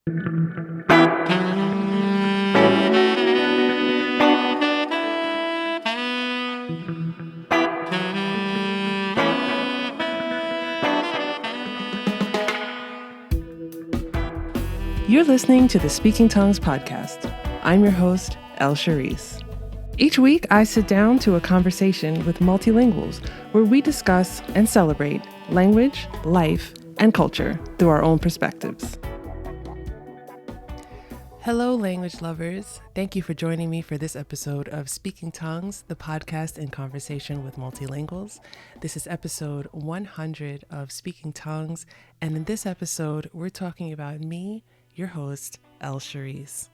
You're listening to the Speaking Tongues podcast. I'm your host, Elle, Charisse. Each week, I sit down to a conversation with multilinguals where we discuss and celebrate language, life, and culture through our own perspectives. Hello, language lovers. Thank you for joining me for this episode of Speaking Tongues, the podcast in conversation with multilinguals. This is episode 100 of Speaking Tongues, and in this episode, we're talking about me, your host, Elle Charisse.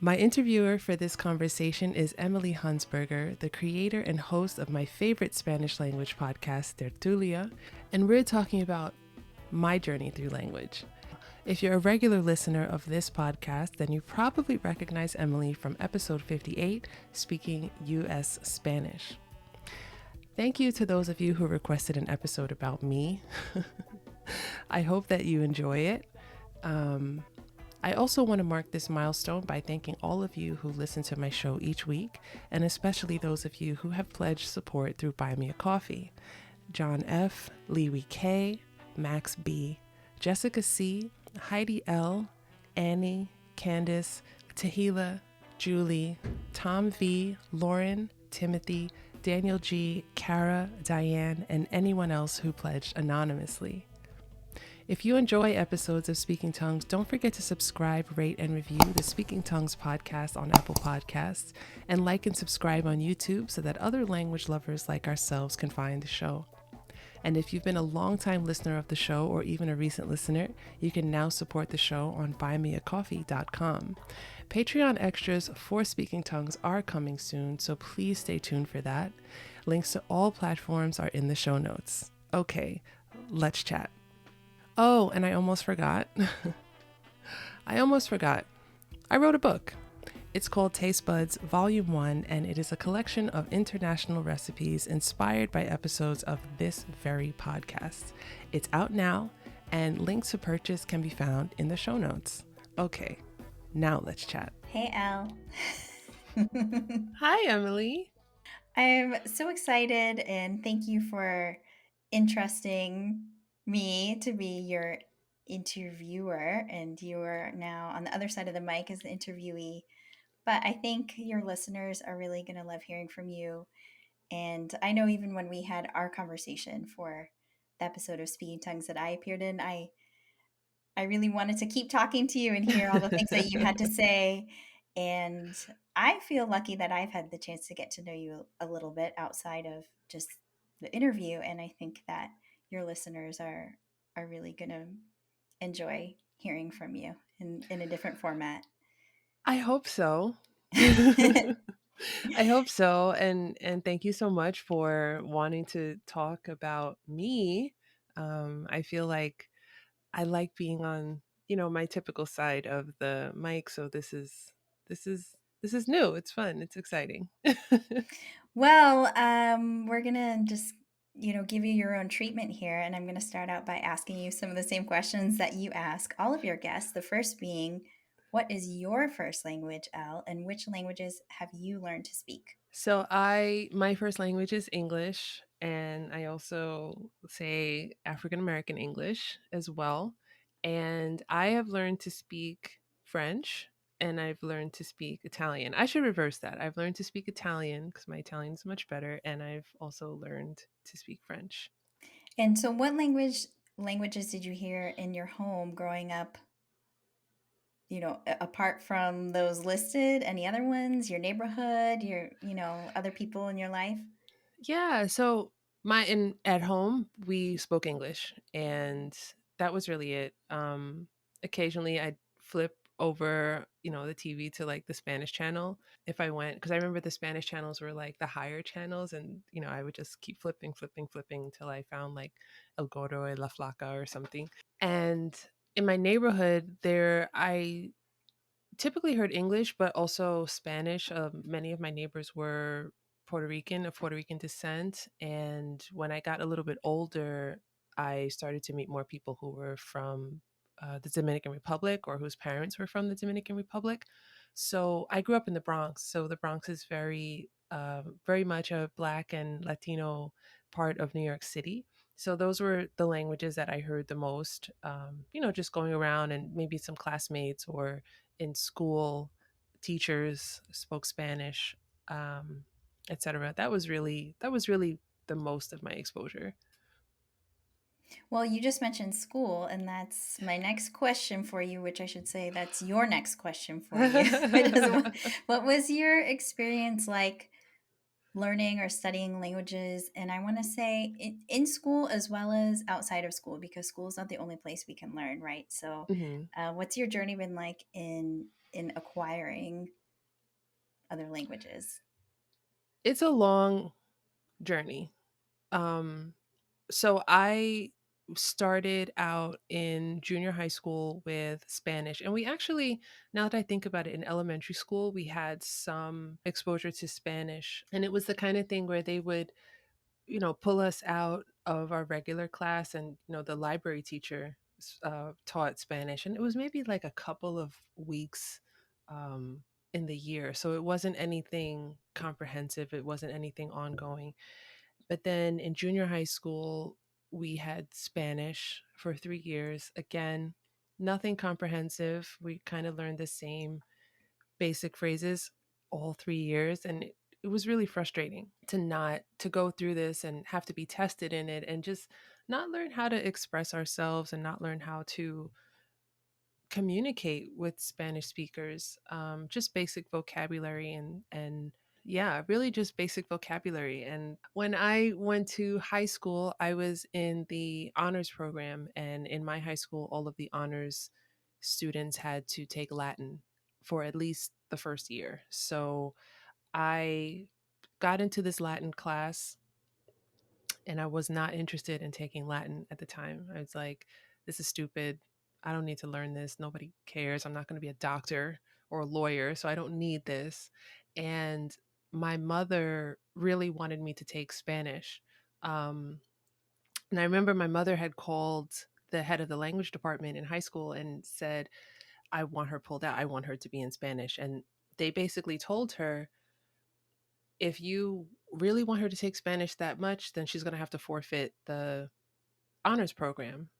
My interviewer for this conversation is Emily Hunsberger, the creator and host of my favorite Spanish language podcast, Tertulia, and we're talking about my journey through language. If you're a regular listener of this podcast, then you probably recognize Emily from episode 58, Speaking U.S. Spanish. Thank you to those of you who requested an episode about me. I hope that you enjoy it. I also want to mark this milestone by thanking all of you who listen to my show each week, and especially those of you who have pledged support through Buy Me a Coffee. John F., Leewee K., Max B., Jessica C., Heidi L., Annie, Candace, Tahila, Julie, Tom V., Lauren, Timothy, Daniel G., Kara, Diane, and anyone else who pledged anonymously. If you enjoy episodes of Speaking Tongues, don't forget to subscribe, rate, and review the Speaking Tongues podcast on Apple Podcasts, and like and subscribe on YouTube so that other language lovers like ourselves can find the show. And if you've been a longtime listener of the show or even a recent listener, you can now support the show on buymeacoffee.com. Patreon extras for Speaking Tongues are coming soon, so please stay tuned for that. Links to all platforms are in the show notes. Okay, let's chat. Oh, and I almost forgot. I wrote a book. It's called Taste Buds Volume 1, and it is a collection of international recipes inspired by episodes of this very podcast. It's out now, and links to purchase can be found in the show notes. Okay, now let's chat. Hey, Elle. Hi, Emily. I'm so excited, and thank you for entrusting me to be your interviewer. And you are now on the other side of the mic as the interviewee. But I think your listeners are really going to love hearing from you. And I know even when we had our conversation for the episode of Speaking Tongues that I appeared in, I really wanted to keep talking to you and hear all the things that you had to say. And I feel lucky that I've had the chance to get to know you a little bit outside of just the interview. And I think that your listeners are really going to enjoy hearing from you in a different format. I hope so. I hope so. And thank you so much for wanting to talk about me. I feel like I like being on, my typical side of the mic. So this is new. It's fun. It's exciting. Well, we're going to just give you your own treatment here. And I'm going to start out by asking you some of the same questions that you ask all of your guests. The first being, what is your first language, Elle, and which languages have you learned to speak? So my first language is English, and I also say African American English as well. And I have learned to speak French, and I've learned to speak Italian. I should reverse that. I've learned to speak Italian because my Italian is much better, and I've also learned to speak French. And so what languages did you hear in your home growing up, apart from those listed, any other ones, your neighborhood, other people in your life? Yeah, so at home we spoke English, and that was really it. Occasionally I'd flip over, the TV to like the Spanish channel if I went, because I remember the Spanish channels were like the higher channels, and I would just keep flipping until I found like El Gordo or La Flaca or something. And in my neighborhood there, I typically heard English, but also Spanish. Many of my neighbors were of Puerto Rican descent. And when I got a little bit older, I started to meet more people who were from the Dominican Republic or whose parents were from the Dominican Republic. So I grew up in the Bronx. So the Bronx is very much a Black and Latino part of New York City. So those were the languages that I heard the most, just going around, and maybe some classmates or in school, teachers spoke Spanish, um, etc. That was really the most of my exposure. Well, you just mentioned school, and that's my next question for you, which I should say that's your next question for you. Which is what was your experience like learning or studying languages? And I want to say in school as well as outside of school, because school is not the only place we can learn, right? So, Mhm. what's your journey been like in acquiring other languages? It's a long journey. Um, so I started out in junior high school with Spanish. And we actually, now that I think about it, in elementary school, we had some exposure to Spanish. And it was the kind of thing where they would, pull us out of our regular class, and, the library teacher taught Spanish. And it was maybe like a couple of weeks um, in the year. So it wasn't anything comprehensive, it wasn't anything ongoing. But then in junior high school, we had Spanish for 3 years. Again, nothing comprehensive. We kind of learned the same basic phrases all 3 years. And it was really frustrating to go through this and have to be tested in it, and just not learn how to express ourselves and not learn how to communicate with Spanish speakers. Just basic vocabulary, and yeah, really just basic vocabulary. And when I went to high school, I was in the honors program, and in my high school, all of the honors students had to take Latin for at least the first year. So I got into this Latin class, and I was not interested in taking Latin at the time. I was like, this is stupid. I don't need to learn this. Nobody cares. I'm not going to be a doctor or a lawyer, so I don't need this. And my mother really wanted me to take Spanish. Um, and I remember my mother had called the head of the language department in high school and said, I want her pulled out. I want her to be in Spanish. And they basically told her, if you really want her to take Spanish that much, then she's going to have to forfeit the honors program,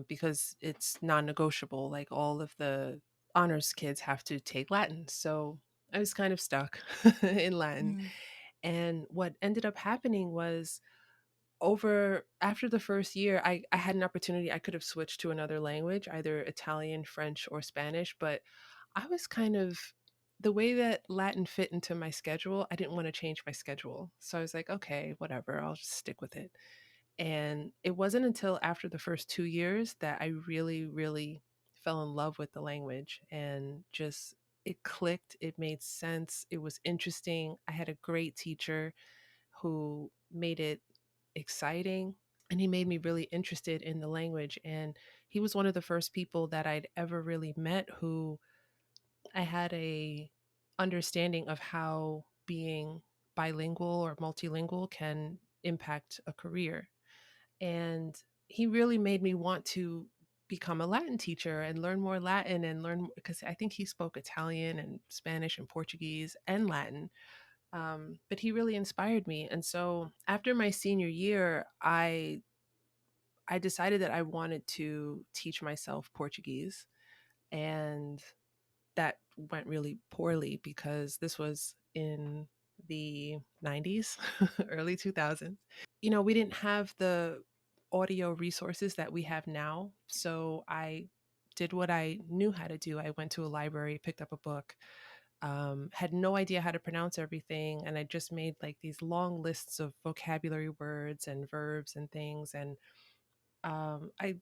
because it's non-negotiable. Like, all of the honors kids have to take Latin. So I was kind of stuck in Latin. Mm. And what ended up happening was, over after the first year, I had an opportunity. I could have switched to another language, either Italian, French, or Spanish, but I was kind of, the way that Latin fit into my schedule, I didn't want to change my schedule. So I was like, okay, whatever, I'll just stick with it. And it wasn't until after the first 2 years that I really, really fell in love with the language, and just, it clicked. It made sense. It was interesting. I had a great teacher who made it exciting, and he made me really interested in the language. And he was one of the first people that I'd ever really met who I had a understanding of how being bilingual or multilingual can impact a career. And he really made me want to become a Latin teacher and learn more Latin, and learn, because I think he spoke Italian and Spanish and Portuguese and Latin. But he really inspired me. And so after my senior year, I decided that I wanted to teach myself Portuguese. And that went really poorly, because this was in the 90s, early 2000s. We didn't have the audio resources that we have now. So I did what I knew how to do. I went to a library, picked up a book, had no idea how to pronounce everything. And I just made like these long lists of vocabulary words and verbs and things. And I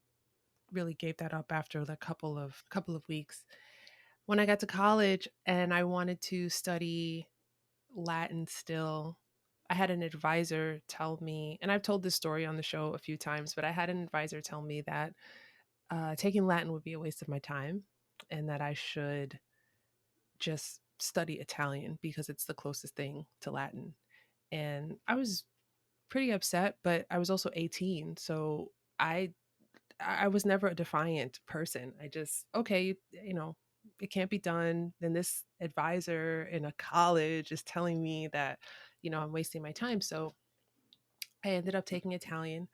really gave that up after the couple of weeks. When I got to college and I wanted to study Latin still, I had an advisor tell me, and I've told this story on the show a few times, but I had an advisor tell me that taking Latin would be a waste of my time, and that I should just study Italian because it's the closest thing to Latin. And I was pretty upset, but I was also 18. So I I was never a defiant person. I just, okay, you know, it can't be done. Then this advisor in a college is telling me that, I'm wasting my time. So I ended up taking Italian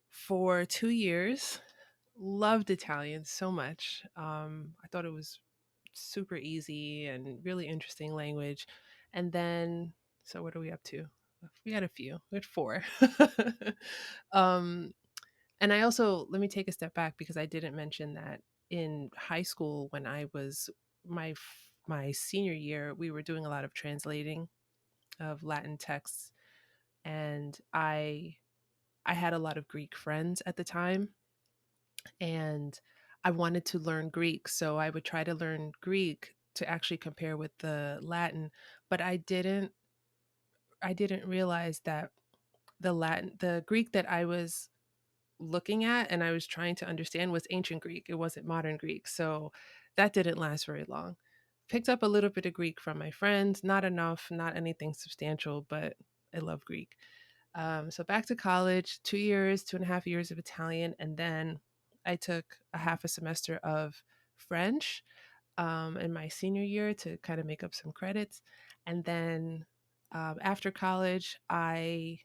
for 2 years. Loved Italian so much. I thought it was super easy and really interesting language. And then, so what are we up to? We had a few. We had four. um, and I also, let me take a step back because I didn't mention that in high school when I was my senior year, we were doing a lot of translating of Latin texts, and I had a lot of Greek friends at the time, and I wanted to learn Greek, so I would try to learn Greek to actually compare with the Latin, but I didn't realize that the Greek that I was looking at and I was trying to understand was ancient Greek. It wasn't modern Greek. So that didn't last very long. Picked up a little bit of Greek from my friends, not enough, not anything substantial, but I love Greek. So back to college, 2 years, 2.5 years of Italian, and then I took a half a semester of French in my senior year to kind of make up some credits. And then after college, I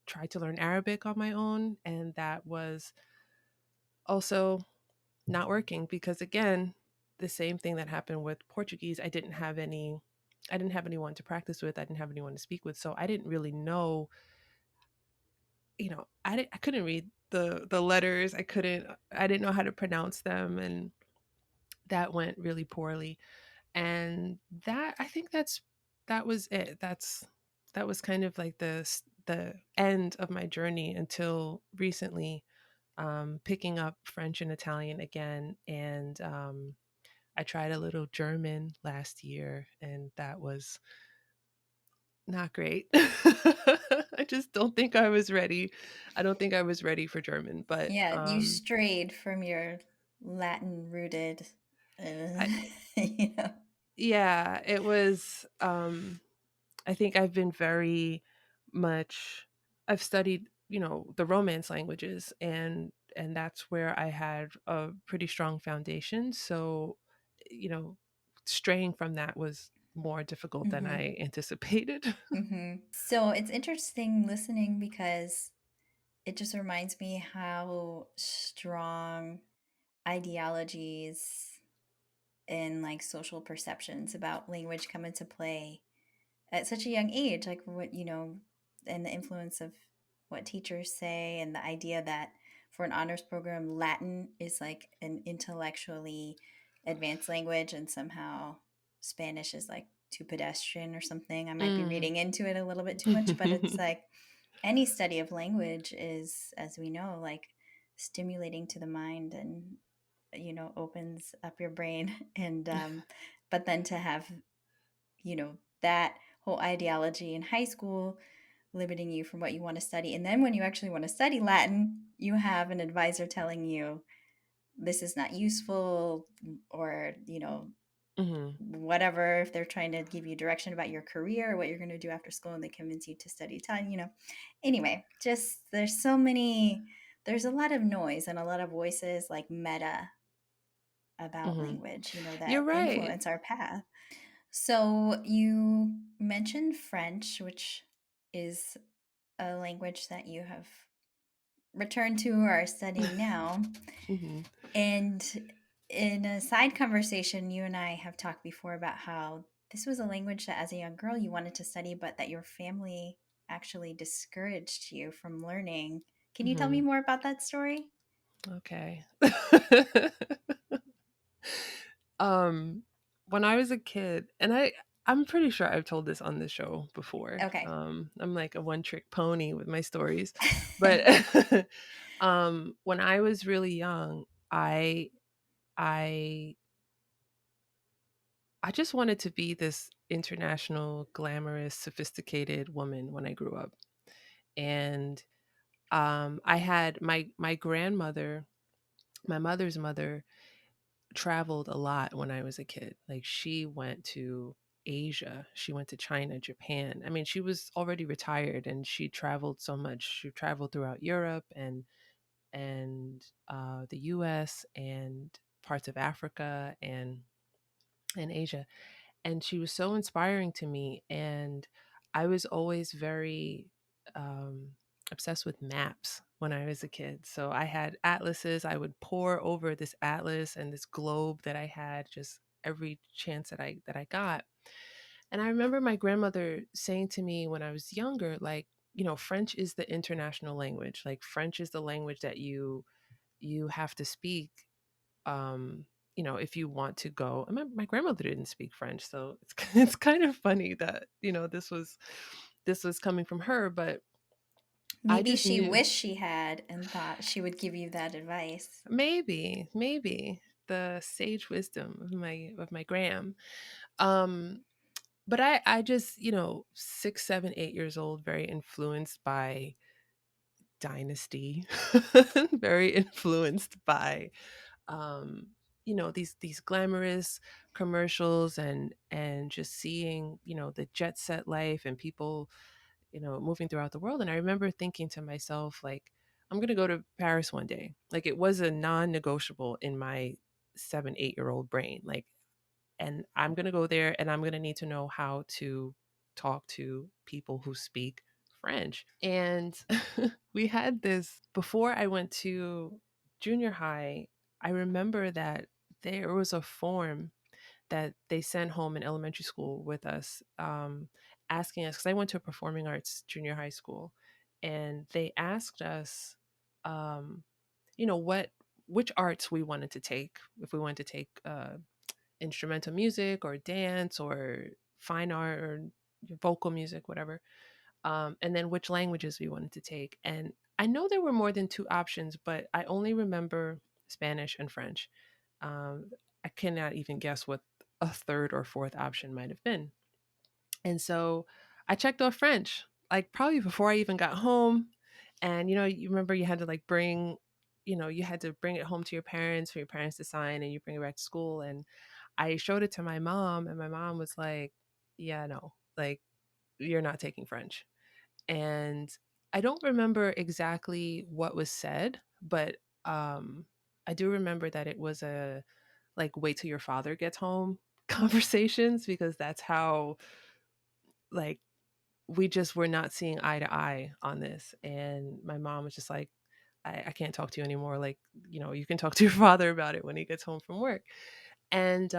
tried to learn Arabic on my own, and that was also not working because, again, the same thing that happened with Portuguese. I didn't have anyone to practice with. I didn't have anyone to speak with, so I didn't really know. I couldn't read the letters. I didn't know how to pronounce them, and that went really poorly. And that I think that was it. That was kind of like the end of my journey until recently, picking up French and Italian again. And I tried a little German last year, and that was not great. I just don't think I was ready. I don't think I was ready for German, but Yeah, you strayed from your Latin rooted, uh, I, you know. yeah, it was. I think I've been very much. I've studied, the Romance languages, and that's where I had a pretty strong foundation. So, you know, straying from that was more difficult than Hmm. I anticipated. Hmm. So it's interesting listening because it just reminds me how strong ideologies and like social perceptions about language come into play at such a young age, like what, and the influence of what teachers say, and the idea that for an honors program, Latin is like an intellectually advanced language, and somehow Spanish is like too pedestrian or something. I might be Mm. reading into it a little bit too much, but it's like any study of language is, as we know, like stimulating to the mind, and opens up your brain. And but then to have that whole ideology in high school limiting you from what you want to study, and then when you actually want to study Latin, you have an advisor telling you this is not useful, or Hmm. whatever, if they're trying to give you direction about your career or what you're going to do after school, and they convince you to study Italian. Anyway, just there's a lot of noise and a lot of voices, like meta, about Hmm. language, that You're right. influence our path. So you mentioned French, which is a language that you have returned to or are studying now. Hmm. And in a side conversation, you and I have talked before about how this was a language that as a young girl you wanted to study, but that your family actually discouraged you from learning. Can you tell me Hmm. more about that story? Okay. um, when I was a kid, and I'm pretty sure I've told this on the show before. Okay. I'm like a one trick pony with my stories, but when I was really young, I I just wanted to be this international, glamorous, sophisticated woman when I grew up. And I had my grandmother, my mother's mother, traveled a lot when I was a kid. Like, she went to Asia, she went to China, Japan. I mean, she was already retired and she traveled so much. She traveled throughout Europe and the US and parts of Africa and Asia. And she was so inspiring to me. And I was always very um, obsessed with maps when I was a kid. So I had atlases. I would pore over this atlas and this globe that I had just every chance that I got. And I remember my grandmother saying to me when I was younger, like, French is the international language. Like French is the language that you have to speak, um, if you want to go. And my grandmother didn't speak French, so it's it's kind of funny that, this was coming from her, but I Maybe just she knew. wished she had and thought she would give you that advice. Maybe the sage wisdom of my gram. Um, but I just, 6, 7, 8 years old, very influenced by Dynasty, very influenced by these glamorous commercials and just seeing the jet set life and people moving throughout the world. And I remember thinking to myself, like, I'm gonna go to Paris one day. Like, it was a non-negotiable in my 7, 8-year-old brain. Like, and I'm going to go there and I'm going to need to know how to talk to people who speak French. And we had this before I went to junior high. I remember that there was a form that they sent home in elementary school with us, asking us, because I went to a performing arts junior high school, and they asked us, um, what which arts we wanted to take, if we wanted to take instrumental music or dance or fine art or vocal music, whatever. And then which languages we wanted to take. And I know there were more than two options, but I only remember Spanish and French. Um, I cannot even guess what a third or fourth option might have been. And so I checked off French, like probably before I even got home. And you remember you had to like bring, you had to bring it home to your parents for your parents to sign, and you bring it back to school. And I showed it to my mom, and my mom was like, "Yeah, no, like you're not taking French." And I don't remember exactly what was said, but I do remember that it was a like wait till your father gets home conversations, because that's how, like, we just were not seeing eye to eye on this. And my mom was just like, I can't talk to you anymore. Like, you can talk to your father about it when he gets home from work. And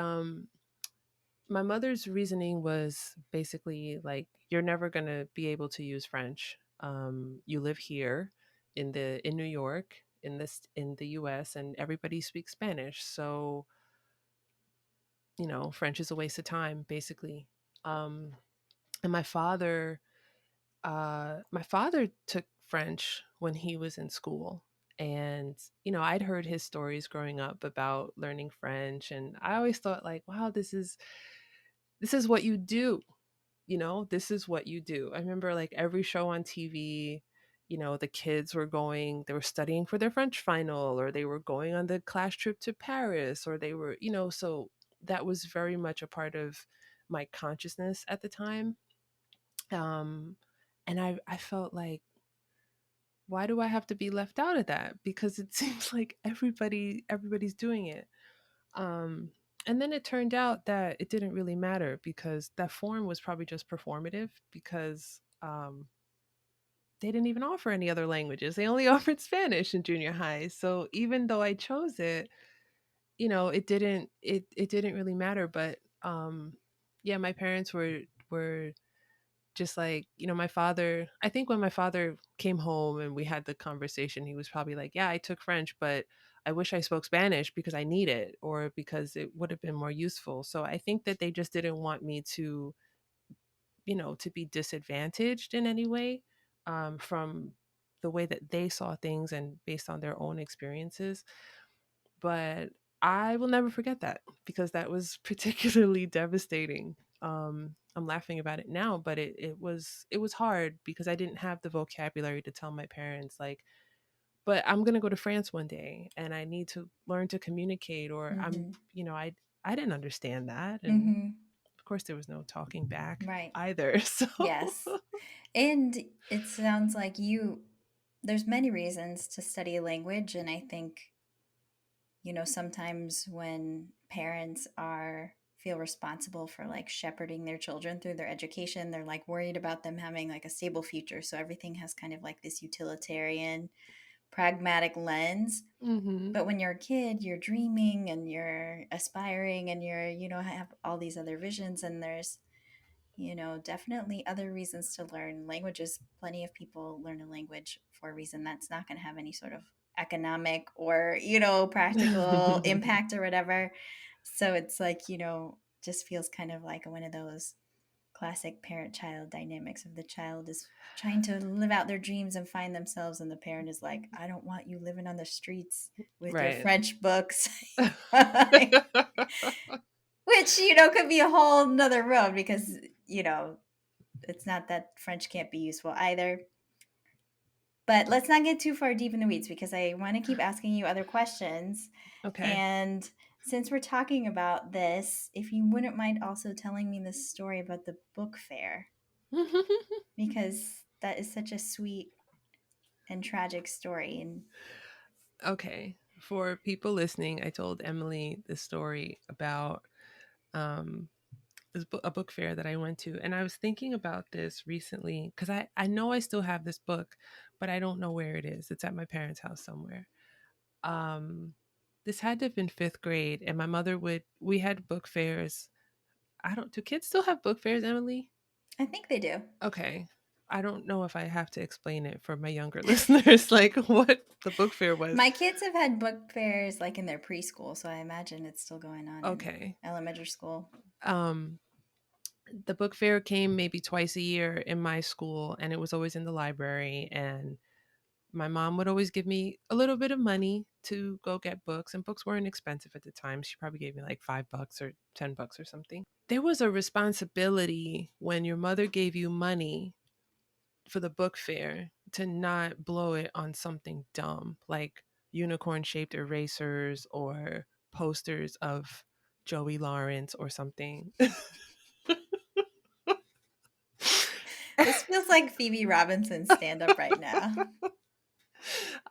my mother's reasoning was basically like, you're never going to be able to use French. You live here in New York, in the US, and everybody speaks Spanish. So, French is a waste of time, basically. Um, and my father took French when he was in school. And, I'd heard his stories growing up about learning French. And I always thought, like, wow, this is what you do. This is what you do. I remember like every show on TV, the kids they were studying for their French final, or they were going on the class trip to Paris, or they were, so that was very much a part of my consciousness at the time. Um, and I felt like, why do I have to be left out of that? Because it seems like everybody's doing it. Um, and then it turned out that it didn't really matter, because that form was probably just performative, because they didn't even offer any other languages. They only offered Spanish in junior high. So even though I chose it, it didn't really matter. But yeah, my parents were just like, my father, I think when my father came home and we had the conversation, he was probably like, yeah, I took French, but I wish I spoke Spanish because I need it, or because it would have been more useful. So I think that they just didn't want me to be disadvantaged in any way, from the way that they saw things and based on their own experiences. But I will never forget that, because that was particularly devastating. I'm laughing about it now, but it was hard, because I didn't have the vocabulary to tell my parents, like, but I'm gonna go to France one day and I need to learn to communicate, or Mm-hmm. I didn't understand that. And Mm-hmm. of course there was no talking back Right. either. So Yes. And it sounds like you there's many reasons to study a language, and I think, sometimes when parents are feel responsible for like shepherding their children through their education, they're like worried about them having like a stable future. So everything has kind of like this utilitarian, pragmatic lens. Mm-hmm. But when you're a kid, you're dreaming and you're aspiring and you're, have all these other visions. And there's, definitely other reasons to learn languages. Plenty of people learn a language for a reason that's not going to have any sort of economic or, practical impact or whatever. So it's like, just feels kind of like one of those classic parent child dynamics of the child is trying to live out their dreams and find themselves, and the parent is like, I don't want you living on the streets with your Right. French books. Which, could be a whole nother road because, it's not that French can't be useful either. But let's not get too far deep in the weeds because I want to keep asking you other questions. Okay. And since we're talking about this, if you wouldn't mind also telling me the story about the book fair, because that is such a sweet and tragic story. And Okay. For people listening, I told Emily the story about um, a book fair that I went to. And I was thinking about this recently because I know I still have this book, but I don't know where it is. It's at my parents' house somewhere. Um, this had to have been fifth grade. And my mother we had book fairs. Do kids still have book fairs, Emily? I think they do. Okay. I don't know if I have to explain it for my younger listeners, like what the book fair was. My kids have had book fairs like in their preschool, so I imagine it's still going on in Okay. elementary school. Um, the book fair came maybe twice a year in my school, and it was always in the library. And my mom would always give me a little bit of money to go get books, and books weren't expensive at the time. She probably gave me like $5 or $10 or something. There was a responsibility when your mother gave you money for the book fair to not blow it on something dumb like unicorn shaped erasers or posters of Joey Lawrence or something. This feels like Phoebe Robinson's stand up right now.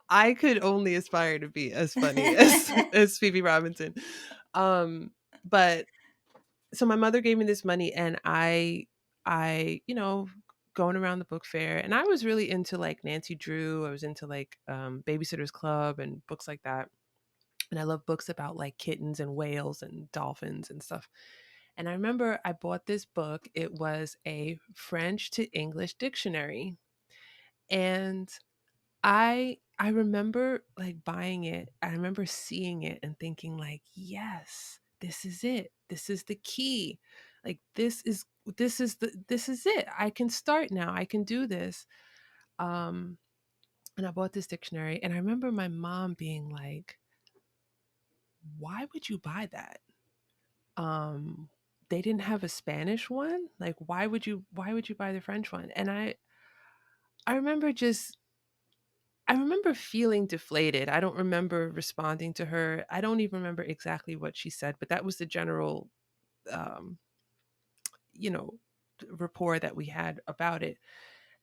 I could only aspire to be as funny as Phoebe Robinson. But so my mother gave me this money, and I going around the book fair, and I was really into like Nancy Drew. I was into like Babysitter's Club and books like that. And I love books about like kittens and whales and dolphins and stuff. And I remember I bought this book. It was a French to English dictionary. And I remember like buying it. I remember seeing it and thinking like, yes, this is it. This is the key. Like this is it. I can start now. I can do this. Um and I bought this dictionary, and I remember my mom being like, "Why would you buy that? um they didn't have a Spanish one. Like why would you buy the French one?" And I remember just I remember feeling deflated. I don't remember responding to her. I don't even remember exactly what she said, but that was the general um you know rapport that we had about it.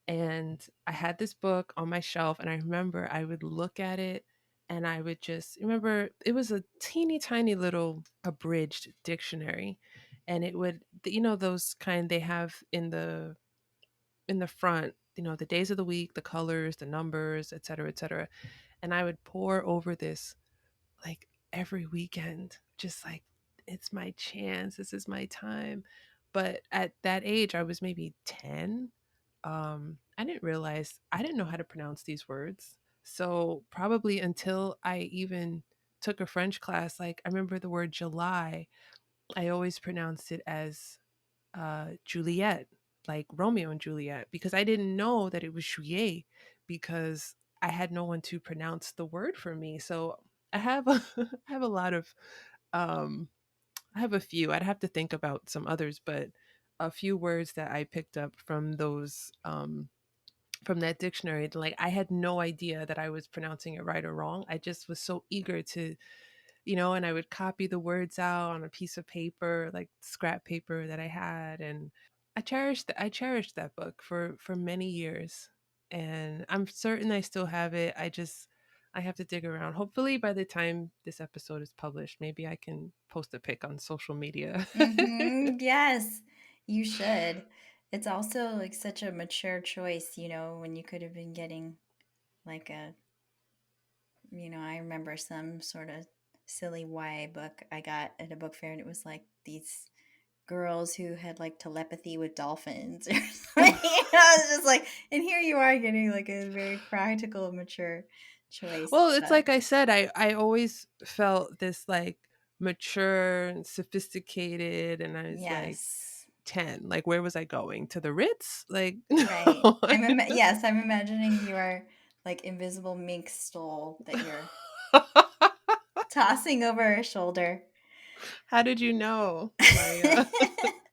And I had this book on my shelf, and I remember I would look at it, and I would just remember it was a teeny tiny little abridged dictionary, and it would those kind they have in the front, the days of the week, the colors, the numbers, et cetera, et cetera. And I would pour over this like every weekend, just like, it's my chance, this is my time. But at that age, I was maybe 10. I didn't realize I didn't know how to pronounce these words. So probably until I even took a French class, like I remember the word July, I always pronounced it as Juliet, like Romeo and Juliet, because I didn't know that it was Juillet, because I had no one to pronounce the word for me. So I have I have a lot of um, I have a few. I'd have to think about some others, but a few words that I picked up from those from that dictionary. Like I had no idea that I was pronouncing it right or wrong. I just was so eager to, and I would copy the words out on a piece of paper, like scrap paper that I had. And I cherished that book for many years. and I'm certain I still have it. I have to dig around. Hopefully by the time this episode is published, maybe I can post a pic on social media. Yes, you should. It's also like such a mature choice, when you could have been getting like I remember some sort of silly YA book I got at a book fair, and it was like these girls who had like telepathy with dolphins or something. I was just like, and here you are getting like a very practical, mature choice. Well, it's But like I said, I always felt this like mature and sophisticated, and I was like yes, 10. Like, where was I going? To the Ritz? Like, right. no. Yes, I'm imagining your like invisible mink stole that you're tossing over a shoulder. How did you know my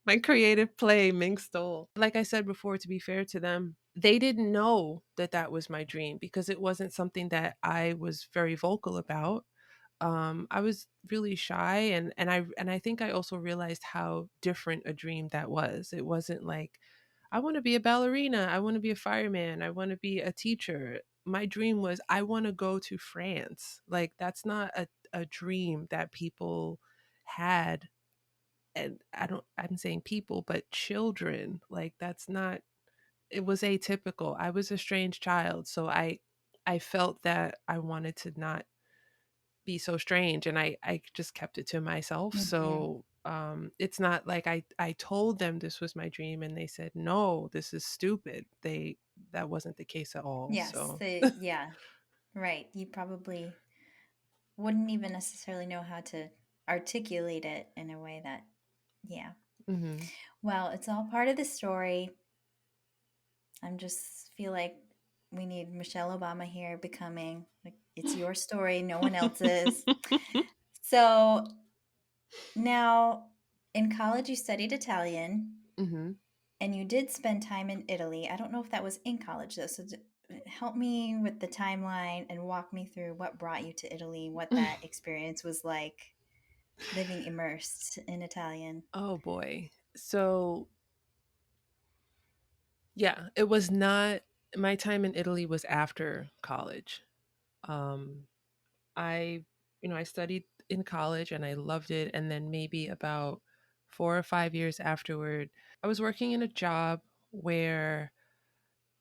my creative play, Ming Stole? Like I said before, to be fair to them, they didn't know that that was my dream because it wasn't something that I was very vocal about. I was really shy, and I think I also realized how different a dream that was. It wasn't like I want to be a ballerina, I want to be a fireman, I want to be a teacher. My dream was I want to go to France. Like that's not a dream that people had. And I'm saying people, but children. Like that's not, it was atypical. I was a strange child, so I felt that I wanted to not be so strange, and I just kept it to myself. Mhm. So it's not like I told them this was my dream and they said no, this is stupid. That wasn't the case at all. Yes, So yeah, right. You probably wouldn't even necessarily know how to articulate it in a way that, yeah. mhm. Well, it's all part of the story. I'm just feel like we need Michelle Obama here becoming like it's your story, no one else's. So now in college you studied Italian Mhm. and you did spend time in Italy. I don't know if that was in college though. So help me with the timeline and walk me through what brought you to Italy, what that experience was like living immersed in Italian. Oh boy. So yeah, it was not, my time in Italy was after college. Um I, I studied in college and I loved it. And then maybe about 4 or 5 years afterward, I was working in a job where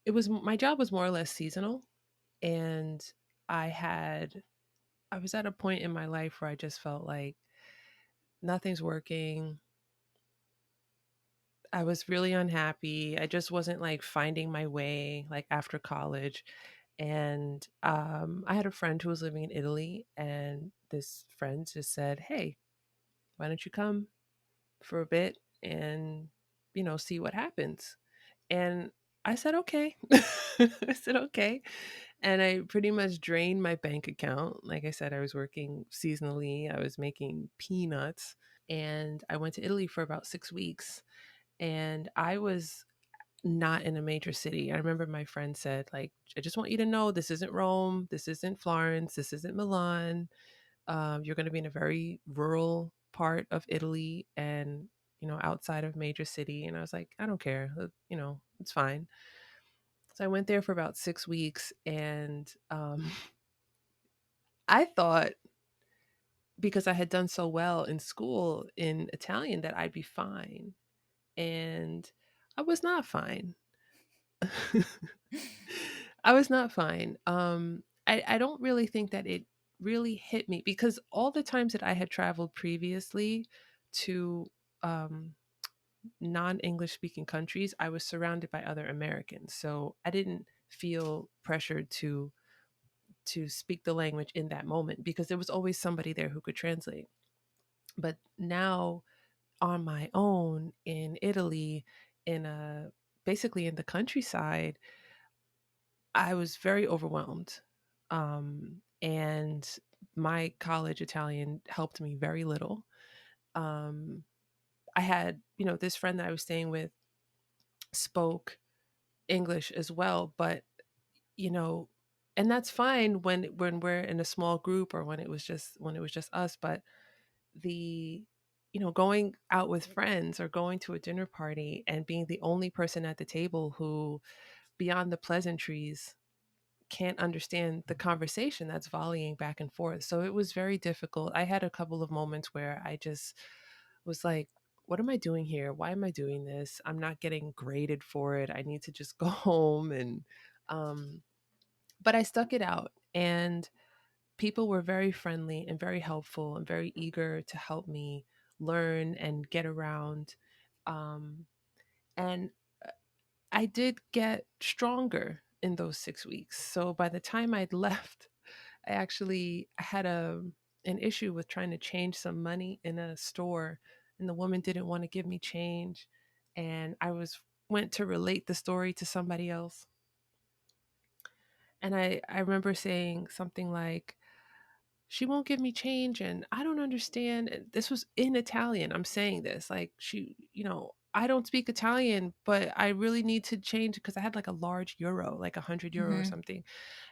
my job was more or less seasonal. And I had, I was at a point in my life where I just felt like nothing's working. I was really unhappy. I just wasn't like finding my way like after college. And I had a friend who was living in Italy, and this friend just said, "Hey, why don't you come for a bit and see what happens?" And I said okay. I said okay, and I pretty much drained my bank account. Like I said, I was working seasonally, I was making peanuts, and I went to Italy for about 6 weeks. And I was not in a major city. I remember my friend said, like, I just want you to know this isn't Rome, this isn't Florence, this isn't Milan. You're going to be in a very rural part of Italy, and outside of major city. And I was like, I don't care, it's fine. So I went there for about 6 weeks, and I thought, because I had done so well in school in Italian, that I'd be fine, and I was not fine. I was not fine. I don't really think that it really hit me, because all the times that I had traveled previously to um, non English speaking countries, I was surrounded by other Americans. So I didn't feel pressured to speak the language in that moment, because there was always somebody there who could translate. But now on my own in Italy, in a basically in the countryside, I was very overwhelmed. And my college Italian helped me very little. Um, I had, this friend that I was staying with spoke English as well, but, you know, and that's fine when we're in a small group, or when it was just us. But the going out with friends or going to a dinner party and being the only person at the table who beyond the pleasantries, can't understand the conversation that's volleying back and forth. So it was very difficult. I had a couple of moments where I just was like, what am I doing here? Why am I doing this? I'm not getting graded for it. I need to just go home. And um but I stuck it out, and people were very friendly and very helpful and very eager to help me learn and get around. Um and I did get stronger in those 6 weeks. So by the time I'd left, I actually had an issue with trying to change some money in a store, and the woman didn't want to give me change, and I was went to relate the story to somebody else. And I remember saying something like, she won't give me change and I don't understand. And this was in Italian. I'm saying this like, I don't speak Italian, but I really need to change because I had like a large euro, like 100 euro or Mm-hmm. something.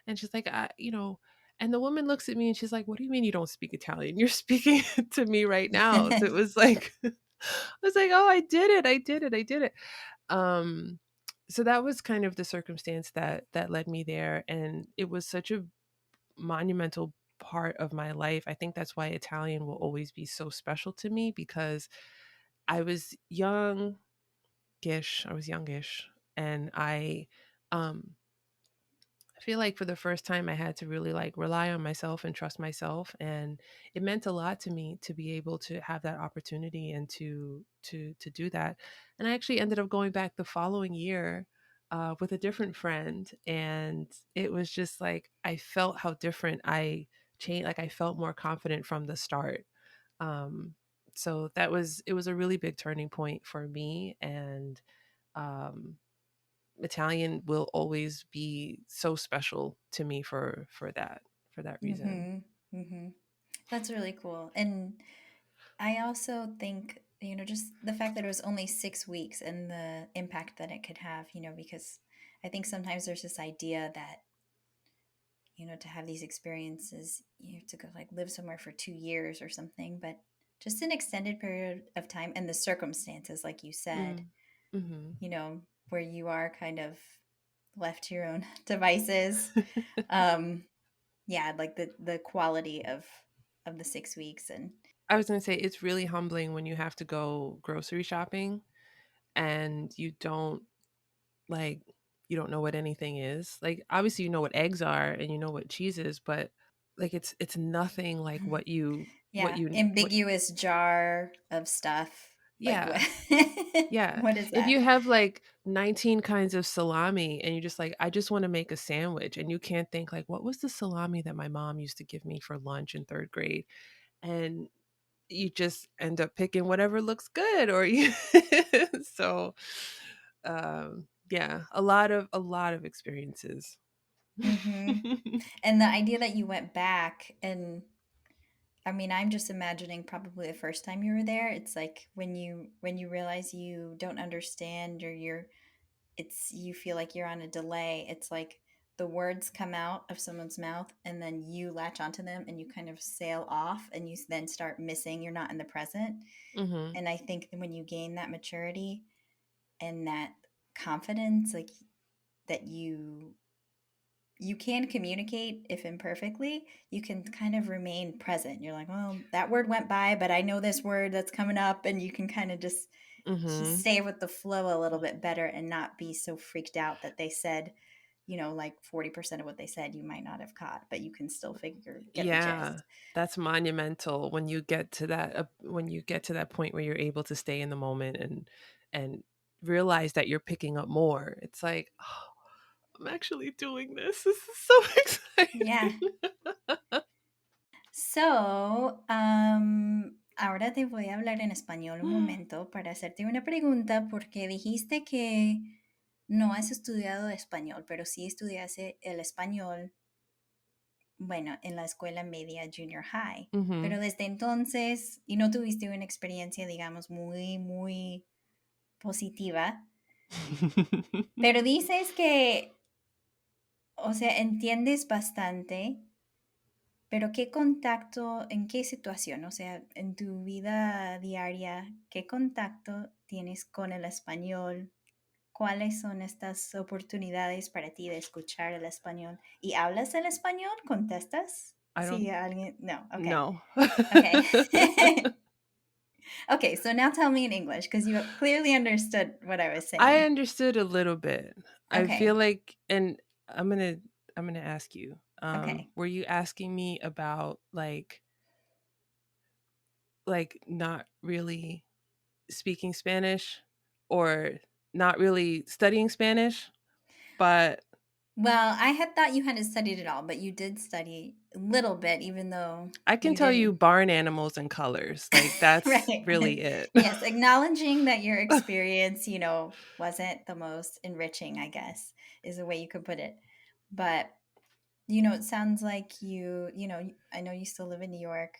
And she's like, and the woman looks at me and she's like, what do you mean you don't speak Italian? You're speaking to me right now. So it was like, I was like, oh, I did it. I did it. I did it. Um, so that was kind of the circumstance that led me there. And it was such a monumental part of my life. I think that's why Italian will always be so special to me, because I was youngish, and um I feel like for the first time I had to really like rely on myself and trust myself, and it meant a lot to me to be able to have that opportunity and to do that. And I actually ended up going back the following year with a different friend, and it was just like I felt how different I changed. Like I felt more confident from the start. Um, so it was a really big turning point for me, and um, Italian will always be so special to me for that reason. Mm-hmm. Mm-hmm. That's really cool. And I also think, just the fact that it was only 6 weeks and the impact that it could have, because I think sometimes there's this idea that, to have these experiences, you have to go like live somewhere for 2 years or something, but just an extended period of time and the circumstances, like you said, Mm. Mhm. where you are kind of left to your own devices. Um, yeah, like the quality of the 6 weeks. And I was gonna say it's really humbling when you have to go grocery shopping and like you don't know what anything is. Like obviously you know what eggs are and you know what cheese is, but like it's nothing like yeah, ambiguous jar of stuff. Like what? yeah. Yeah. What is If that? you have like 19 kinds of salami and you just like, I just want to make a sandwich, and you can't think like, what was the salami that my mom used to give me for lunch in third grade? And you just end up picking whatever looks good or you so yeah, a lot of experiences. Mm-hmm. And the idea that you went back, and I mean, I'm just imagining probably the first time you were there. It's like when you realize you don't understand, or you feel like you're on a delay. It's like the words come out of someone's mouth and then you latch onto them and you kind of sail off, and you then start missing. You're not in the present. Mhm. And I think that when you gain that maturity and that confidence, like that you can communicate, if imperfectly, you can kind of remain present. You're like, well, that word went by, but I know this word that's coming up, and you can kind of just Mhm. stay with the flow a little bit better and not be so freaked out that they said, like 40% of what they said you might not have caught, but you can still get the Yeah. gist. That's monumental when you get to that point where you're able to stay in the moment and realize that you're picking up more. It's like, oh, I'm actually doing this. This is so Yeah. exciting. So, ahora te voy a hablar en español un momento para hacerte una pregunta, porque dijiste que no has estudiado español, pero sí estudiaste el español, bueno, en la escuela media junior high. Mhm. Pero desde entonces, y no tuviste una experiencia, digamos, muy, muy positiva, pero dices que, o sea, entiendes bastante. Pero ¿qué contacto, en qué situación, o sea, en tu vida diaria, qué contacto tienes con el español ¿Cuáles son estas oportunidades para ti de escuchar el español? ¿Y hablas el español? ¿Contestas? I Sí, don't alguien. No, okay. know. Okay. Okay, so now tell me in English because you clearly understood what I was I saying. understood a little bit. I feel Okay. like, and I'm gonna ask you, Okay. were you asking me about like not really speaking Spanish or not really studying Spanish? But Well, I had thought you hadn't studied it all, but you did study a little bit, even though I can you tell you didn't. barn animals and colors. Like that's Right. really it. Yes, acknowledging that your experience, wasn't the most enriching, I guess, is the way you could put it. But, it sounds like I know you still live in New York,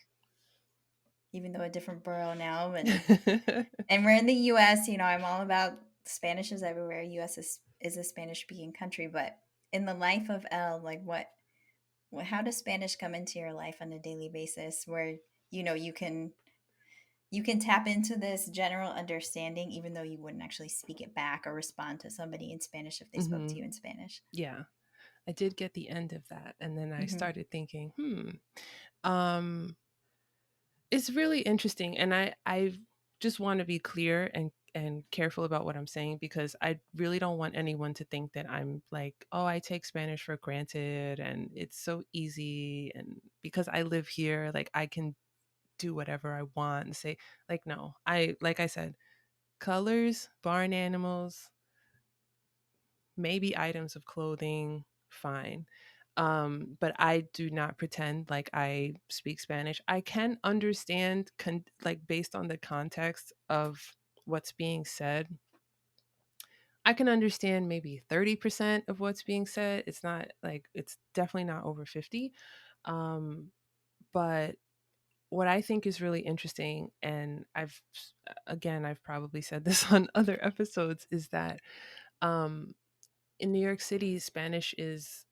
even though a different borough now, and we're in the US, I'm all about Spanish is everywhere. US is a Spanish speaking country, but in the life of Elle, like how does Spanish come into your life on a daily basis where, you can tap into this general understanding even though you wouldn't actually speak it back or respond to somebody in Spanish if they spoke to Hmm. you in Spanish. Yeah, I did get the end of that, and then I Hmm. started thinking, um, it's really interesting, and I just want to be clear and careful about what I'm saying because I really don't want anyone to think that I'm like, oh, I take Spanish for granted and it's so easy, and because I live here, like I can do whatever I want and say, like, no, like I said, colors, barn animals, maybe items of clothing, fine. But I do not pretend like I speak Spanish. I can understand, like, based on the context of what's being said, I can understand maybe 30% of what's being said. It's not like, it's definitely not over 50. Um, but what I think is really interesting, and I've probably said this on other episodes, is that um, in New York City, Spanish is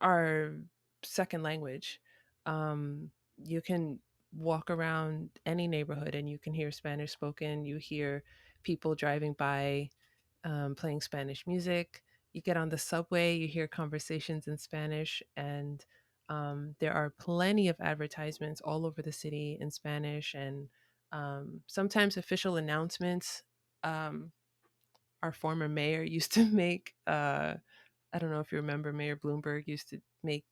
our second language. You can walk around any neighborhood and you can hear Spanish spoken. You hear people driving by playing Spanish music. You get on the subway, you hear conversations in Spanish, and there are plenty of advertisements all over the city in Spanish, and sometimes official announcements. Um, our former mayor used to make, I don't know if you remember, Mayor Bloomberg used to make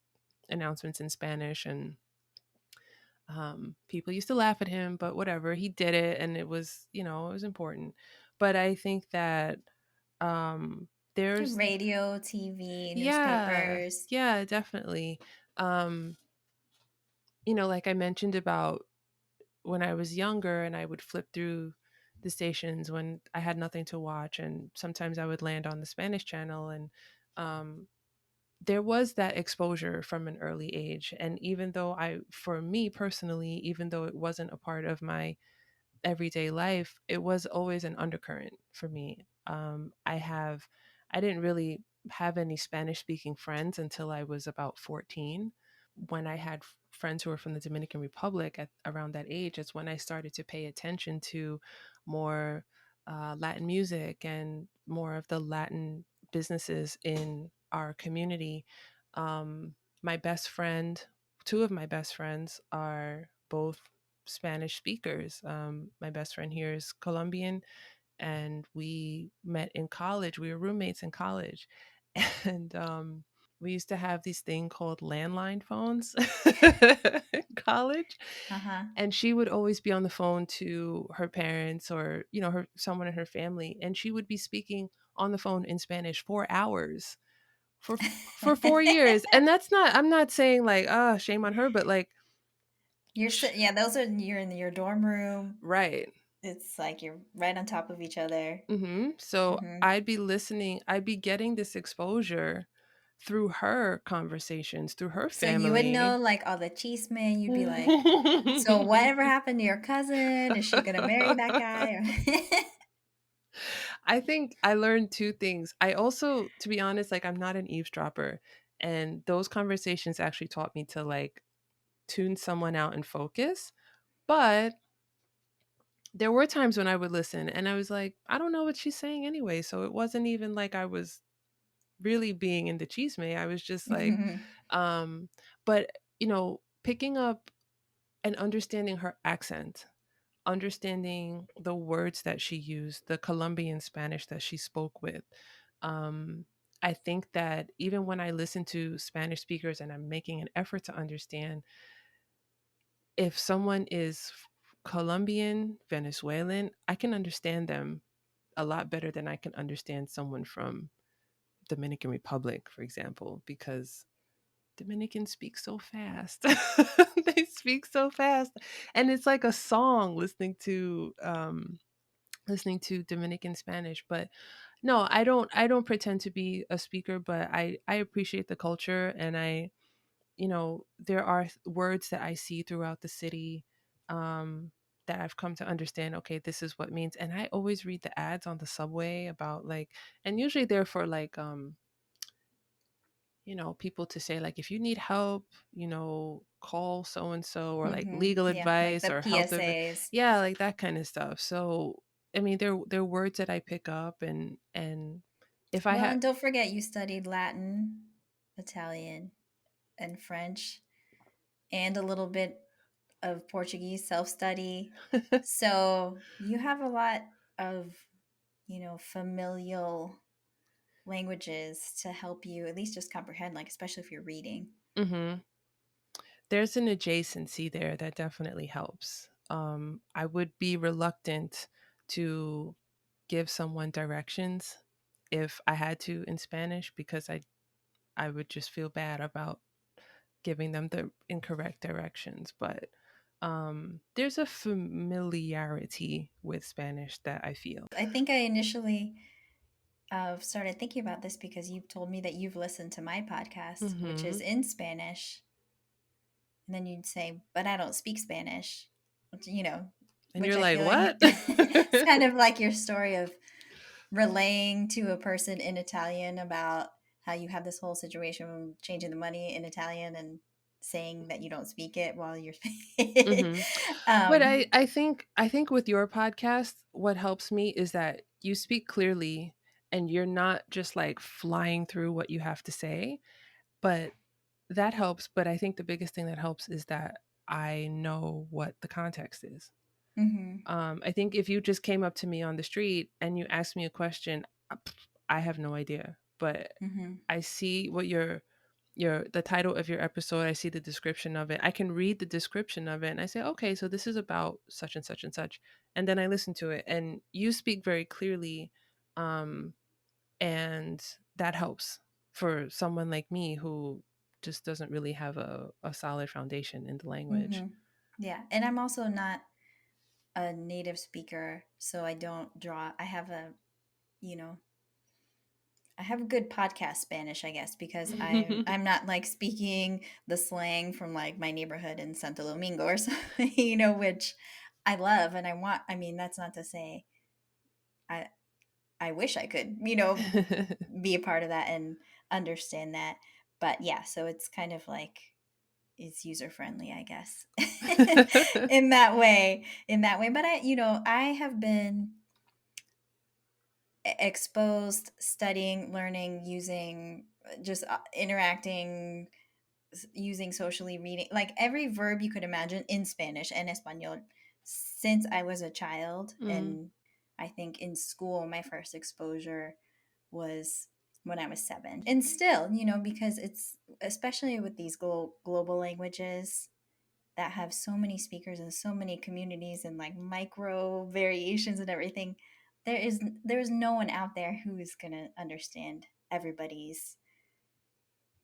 announcements in Spanish, and people used to laugh at him, but whatever, he did it, and it was, it was important. But I think that there's, Radio, TV, yeah, newspapers. yeah, definitely. Um, like I mentioned about when I was younger and I would flip through the stations when I had nothing to watch, and sometimes I would land on the Spanish channel, and um, there was that exposure from an early age. And even though for me personally, even though it wasn't a part of my everyday life, it was always an undercurrent for me. I didn't really have any Spanish speaking friends until I was about 14. When I had friends who were from the Dominican Republic at around that age, it's when I started to pay attention to more Latin music and more of the Latin businesses in our community. Um, my best friend, two of my best friends are both Spanish speakers. My best friend here is Colombian, and we met in college. We were roommates in college, and we used to have these thing called landline phones in college. Uh-huh. And she would always be on the phone to her parents or someone in her family, and she would be speaking on the phone in Spanish for hours for 4 years. And that's not, I'm not saying like, shame on her, but like, Yeah, those are you're in your dorm room. right. It's like you're right on top of each other. So Hmm. I'd be listening, I'd be getting this exposure through her conversations, through her So you would know family. like all the chisme. You'd be like, so whatever happened to your cousin? Is she gonna marry that guy? I think I learned two things. I also, to be honest, like I'm not an eavesdropper. And those conversations actually taught me to like tune someone out and focus. But there were times when I would listen and I was like, I don't know what she's saying anyway. So it wasn't even like I was really being in the chisme. I was just like, um, but picking up and understanding her accent, understanding the words that she used, the Colombian Spanish that she spoke with. Um, I think that even when I listen to Spanish speakers and I'm making an effort to understand, if someone is Colombian, Venezuelan, I can understand them a lot better than I can understand someone from Dominican Republic, for example, because Dominicans speak so fast. They speak so fast. And it's like a song listening to Dominican Spanish. But no, I don't pretend to be a speaker, but I appreciate the culture, and there are words that I see throughout the city, um, that I've come to understand. Okay, this is what it means, and I always read the ads on the subway about like, and usually they're for like, people to say like, if you need help, call so and so, or like legal Yeah, like advice the or PSAs. yeah, like that kind of stuff. So I mean, they're words that I pick up, and if I Well, had. and don't forget you studied Latin, Italian, and French, and a little bit of Portuguese self study. So you have a lot of, familial languages to help you at least just comprehend, like, especially if you're reading. Hmm. There's an adjacency there that definitely helps. I would be reluctant to give someone directions if I had to in Spanish, because I would just feel bad about giving them the incorrect directions. But there's a familiarity with Spanish that I feel. I think I initially started thinking about this because you've told me that you've listened to my podcast, which is Hmm. in Spanish. And then you'd say, but I don't speak Spanish, which, And which you're I like, feel like what? it's kind of like your story of relaying to a person in Italian about how you have this whole situation changing the money in Italian and saying that you don't speak it while you're Hmm. But um I think with your podcast, what helps me is that you speak clearly and you're not just like flying through what you have to say. But that helps. But I think the biggest thing that helps is that I know what the context is. mhm, I think if you just came up to me on the street and you asked me a question, I have no idea. But mhm, I see what your the title of your episode. I see the description of it. I can read the description of it, and I say, okay, so this is about such and such and such, and then I listen to it. And you speak very clearly, um, and that helps for someone like me who just doesn't really have a solid foundation in the language. mhm. Yeah, and I'm also not a native speaker, so I don't draw. You know, I have a good podcast Spanish, I guess, because I'm not like speaking the slang from like my neighborhood in Santo Domingo or something, which I love and I want. I mean, that's not to say I I wish I could, be a part of that and understand that. But yeah, so it's kind of like it's user friendly, I guess. In that way. But I have been exposed, studying, learning, using, just interacting, using socially, reading, like every verb you could imagine in Spanish and Espanol since I was a child. Mm, And I think in school, my first exposure was when I was 7. And still, because it's especially with these global languages that have so many speakers and so many communities and like micro variations and everything, there's no one out there who is going to understand everybody's,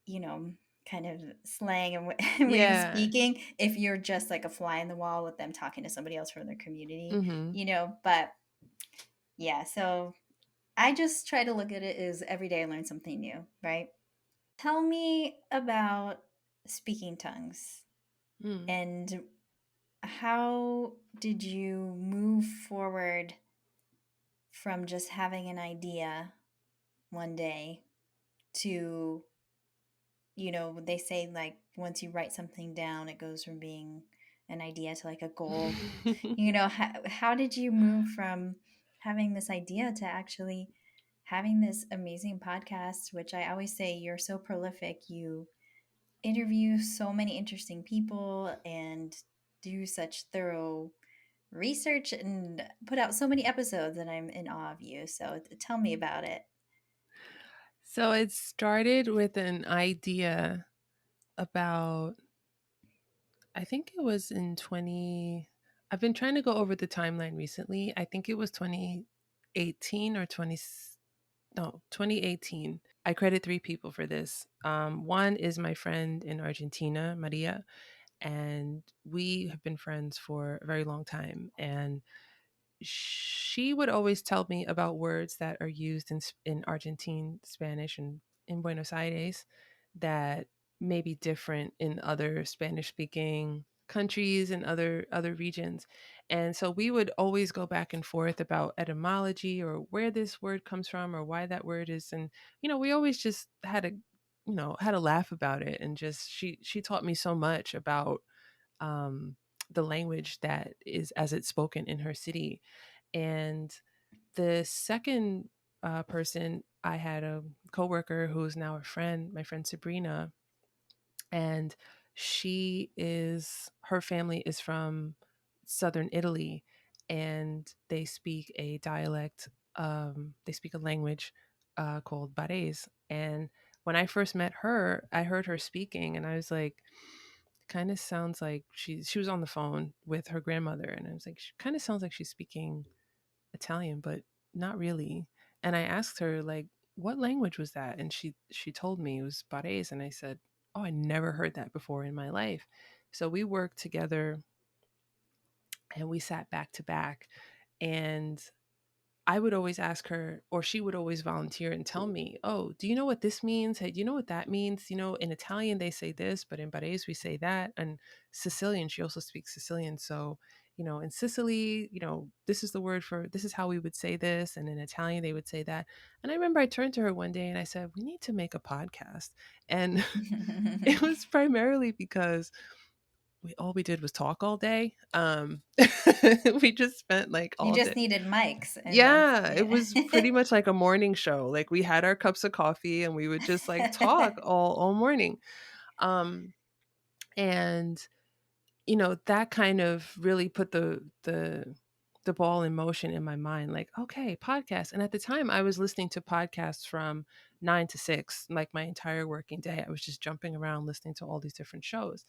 you know kind of slang and way of yeah. speaking if you're just like a fly in the wall with them talking to somebody else from their community, Hmm. but yeah, so I just try to look at it as every day I learn something new, right? Tell me about speaking tongues, Mm. and how did you move forward from just having an idea one day to, they say like once you write something down, it goes from being an idea to like a goal. How did you move from having this idea to actually having this amazing podcast, which I always say you're so prolific. You interview so many interesting people and do such thorough research and put out so many episodes, and I'm in awe of you. So tell me about it. So it started with an idea about, I think it was in 20, I've been trying to go over the timeline recently. I think it was 2018 or 20, no, 2018. I credit three people for this. One is my friend in Argentina, Maria, and we have been friends for a very long time. And she would always tell me about words that are used in Argentine Spanish and in Buenos Aires that may be different in other Spanish speaking countries and other regions. And so we would always go back and forth about etymology or where this word comes from or why that word is. And we always just had a laugh about it. And just she taught me so much about um the language that is as it's spoken in her city. And the second person, I had a coworker who's now a friend, my friend Sabrina, and her family is from southern Italy, and they speak a dialect. They speak a language called Barese. And when I first met her, I heard her speaking, and I was like, kind of sounds like she was on the phone with her grandmother, and I was like, she kind of sounds like she's speaking Italian, but not really. And I asked her like, what language was that? And she told me it was Barese, and I said, oh, I never heard that before in my life. So we worked together and we sat back to back, and I would always ask her, or she would always volunteer and tell me, "Oh, do you know what this means? Hey, do you know what that means? In Italian they say this, but in Barese we say that." And Sicilian, she also speaks Sicilian. So, in Sicily, this is the word for this is how we would say this, and in Italian they would say that. And I remember I turned to her one day and I said, "We need to make a podcast." And it was primarily because all we did was talk all day. We just spent like You all just day. needed mics, and that's Yeah, it yeah. was pretty much like a morning show. Like we had our cups of coffee and we would just like talk all morning. Um and that kind of really put the ball in motion in my mind, like, okay, podcast. And at the time I was listening to podcasts from 9 to 6, like my entire working day. I was just jumping around listening to all these different shows.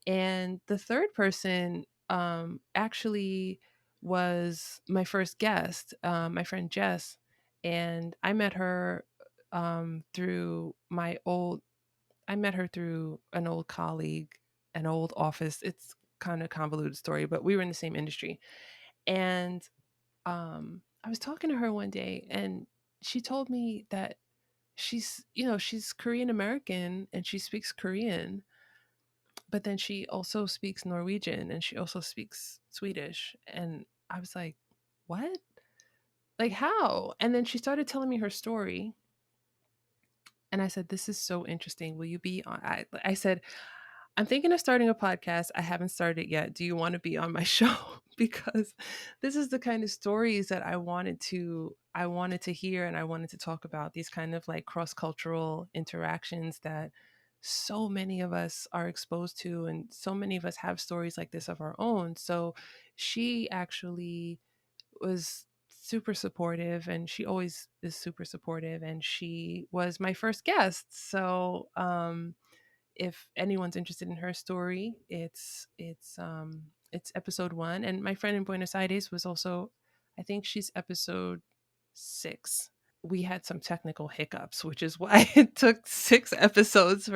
And the third person actually was my first guest, my friend Jess. And through I met her through an old colleague, an old office. It's kind of convoluted story, but we were in the same industry. And I was talking to her one day, and she told me that she's Korean American and she speaks Korean, but then she also speaks Norwegian and she also speaks Swedish. And I was like, what? Like, how? And then she started telling me her story. And I said, this is so interesting. Will you be on? I said, I'm thinking of starting a podcast. I haven't started it yet. Do you want to be on my show? Because this is the kind of stories that I wanted to hear, and I wanted to talk about these kind of like cross-cultural interactions that so many of us are exposed to, and so many of us have stories like this of our own. So she actually was super supportive, and she always is super supportive, and she was my first guest. So if anyone's interested in her story, it's episode 1. And my friend in Buenos Aires was also, I think she's episode 6. We had some technical hiccups, which is why it took 6 episodes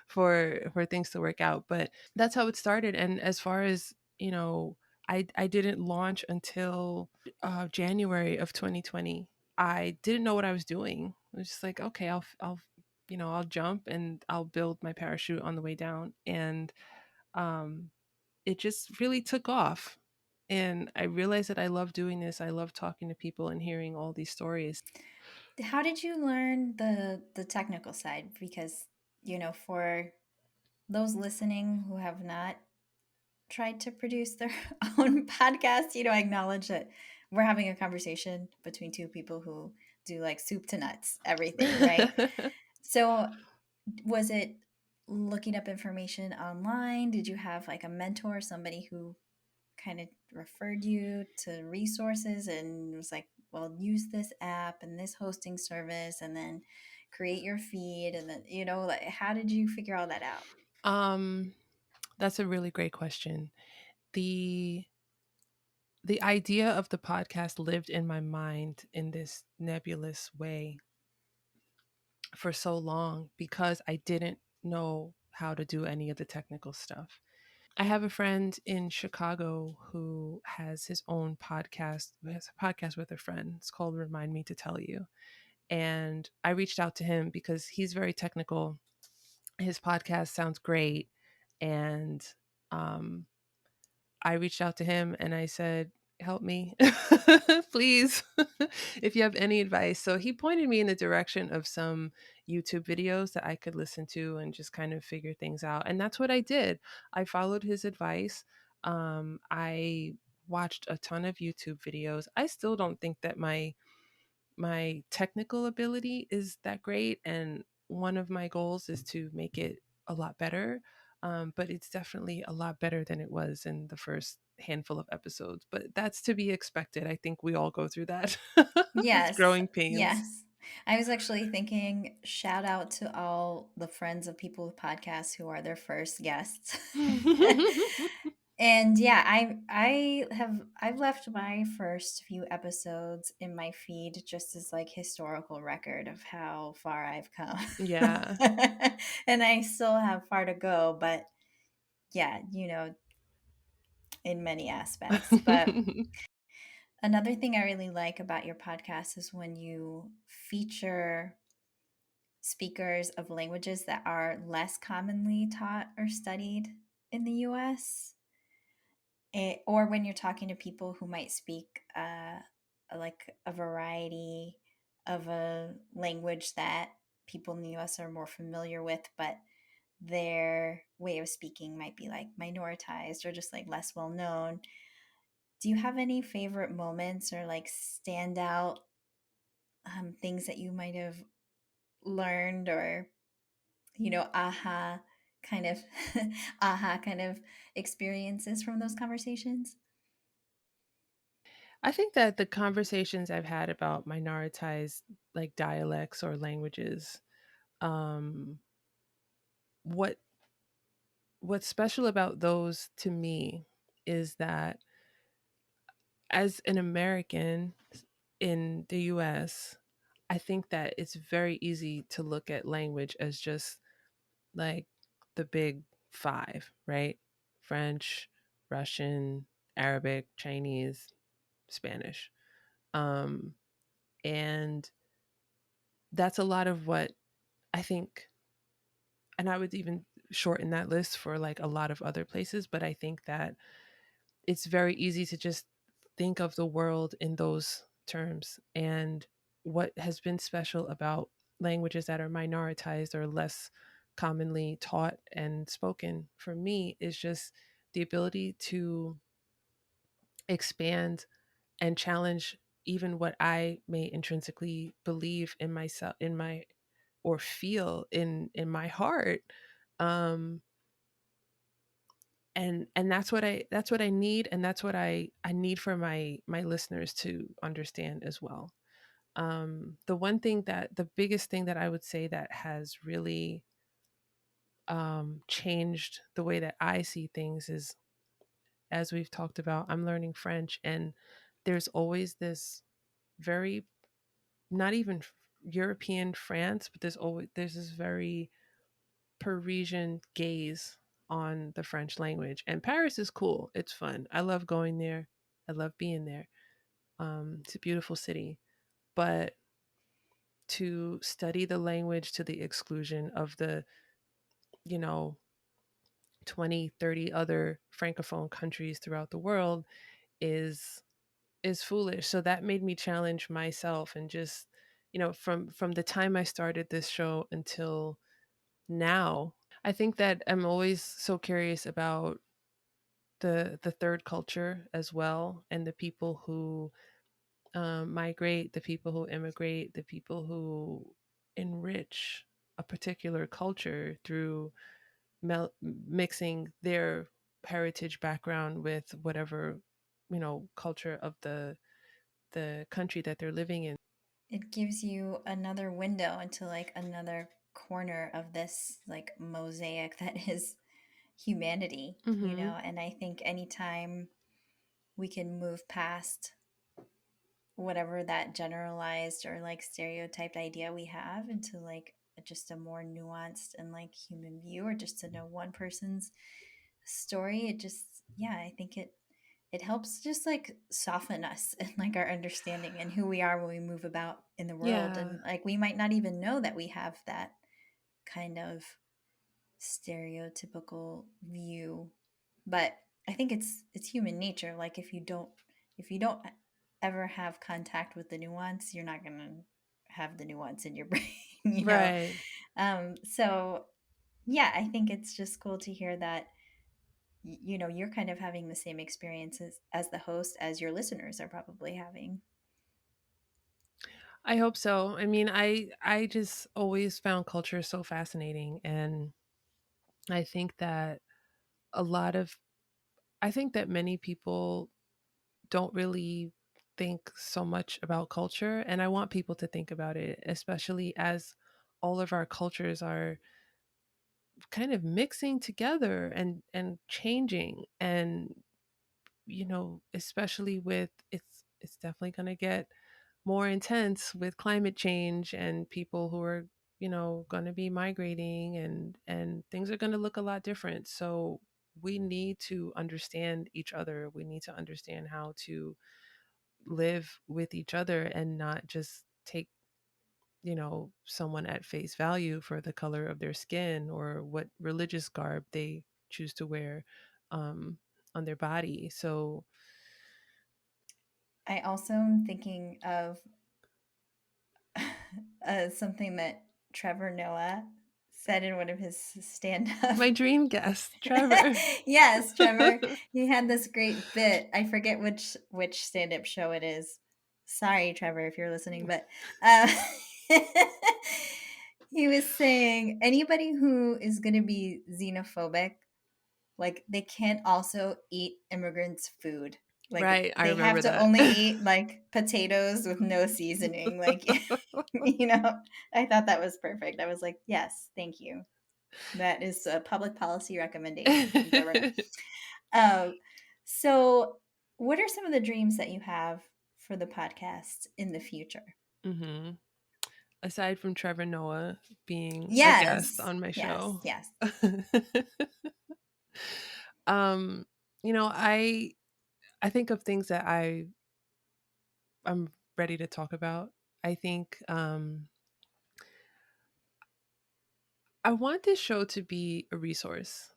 for things to work out. But that's how it started. And as far as I didn't launch until January of 2020. I didn't know what I was doing. I was just like, okay, I'll jump and I'll build my parachute on the way down. And um, it just really took off. And I realized that I love doing this. I love talking to people and hearing all these stories. How did you learn the technical side? Because for those listening who have not tried to produce their own podcast. I acknowledge that we're having a conversation between two people who do like soup to nuts, everything, right? So, was it looking up information online? Did you have like a mentor, somebody who kind of referred you to resources and was like, well, use this app and this hosting service and then create your feed? And then, like, how did you figure all that out? um, that's a really great question. The the idea of the podcast lived in my mind in this nebulous way for so long because I didn't know how to do any of the technical stuff. I have a friend in Chicago who has his own podcast. He has a podcast with a friend. It's called Remind Me to Tell You. And I reached out to him because he's very technical. His podcast sounds great. And um, I reached out to him and I said, help me, please, if you have any advice. So he pointed me in the direction of some YouTube videos that I could listen to and just kind of figure things out. And that's what I did. I followed his advice. I watched a ton of YouTube videos. I still don't think that my technical ability is that great. And one of my goals is to make it a lot better. But it's definitely a lot better than it was in the first handful of episodes. But that's to be expected. I think we all go through that. It's Yes. growing pains. Yes. I was actually thinking, shout out to all the friends of people with podcasts who are their first guests. And yeah, I've left my first few episodes in my feed just as like historical record of how far I've come. Yeah. And I still have far to go, but yeah, in many aspects. But another thing I really like about your podcast is when you feature speakers of languages that are less commonly taught or studied in the US. Or when you're talking to people who might speak like a variety of a language that people in the US are more familiar with, but their way of speaking might be like minoritized or just like less well known. Do you have any favorite moments or like standout things that you might have learned or aha kind of aha kind of experiences from those conversations? I think that the conversations I've had about minoritized like dialects or languages, um, what what's special about those to me is that as an American in the US, I think that it's very easy to look at language as just like the big five, right? French, Russian, Arabic, Chinese, Spanish. Um, and that's a lot of what I think, and I would even shorten that list for like a lot of other places, but I think that it's very easy to just think of the world in those terms. And what has been special about languages that are minoritized or less commonly taught and spoken for me is just the ability to expand and challenge even what I may intrinsically believe in myself, in my, or feel in my heart. Um, and that's what I need, and that's what I need for my listeners to understand as well. The biggest thing that I would say that has really changed the way that I see things is, as we've talked about, I'm learning French, and there's always this very, not even European France, but there's this very Parisian gaze on the French language. And Paris is cool. It's fun. I love going there. I love being there. It's a beautiful city. But to study the language to the exclusion of the, you know, 20, 30 other francophone countries throughout the world is foolish. So that made me challenge myself and just, from the time I started this show until now, I think that I'm always so curious about the third culture as well, and the people who migrate, the people who immigrate, the people who enrich a particular culture through mixing their heritage background with whatever culture of the country that they're living in. It gives you another window into like another corner of this like mosaic that is humanity, you Mm-hmm. know? And I think anytime we can move past whatever that generalized or like stereotyped idea we have into like just a more nuanced and like human view, or just to know one person's story, it just, yeah, I think it helps just like soften us and like our understanding and who we are when we move about in the world. Yeah. And like we might not even know that we have that kind of stereotypical view, but I think it's human nature. Like if you don't ever have contact with the nuance, you're not gonna have the nuance in your brain, you know. Right. So yeah, I think it's just cool to hear that you know you're kind of having the same experiences as the host as your listeners are probably having. I hope so. I mean, I just always found culture so fascinating, and I think that a lot of I think that many people don't really think so much about culture, and I want people to think about it, especially as all of our cultures are kind of mixing together and changing, and especially with it's definitely going to get more intense with climate change and people who are going to be migrating, and things are going to look a lot different. So we need to understand each other. We need to understand how to live with each other and not just take someone at face value for the color of their skin or what religious garb they choose to wear um, on their body. So I also am thinking of something that Trevor Noah said in one of his stand-up. my dream guest, Trevor. Yes, Trevor. He had this great bit. I forget which stand-up show it is. Sorry, Trevor, if you're listening, but uh, he was saying anybody who is going to be xenophobic, like they can't also eat immigrants' food. Like Right, I they have remember to that. only eat like potatoes with no seasoning. Like you know, I thought that was perfect. I was like, yes, thank you. That is a public policy recommendation from Trevor Noah. Um, so, what are some of the dreams that you have for the podcast in the future? hmm Aside from Trevor Noah being a guest Yes, on my yes, show, yes. um, I think of things that I'm ready to talk about. I think I want this show to be a resource.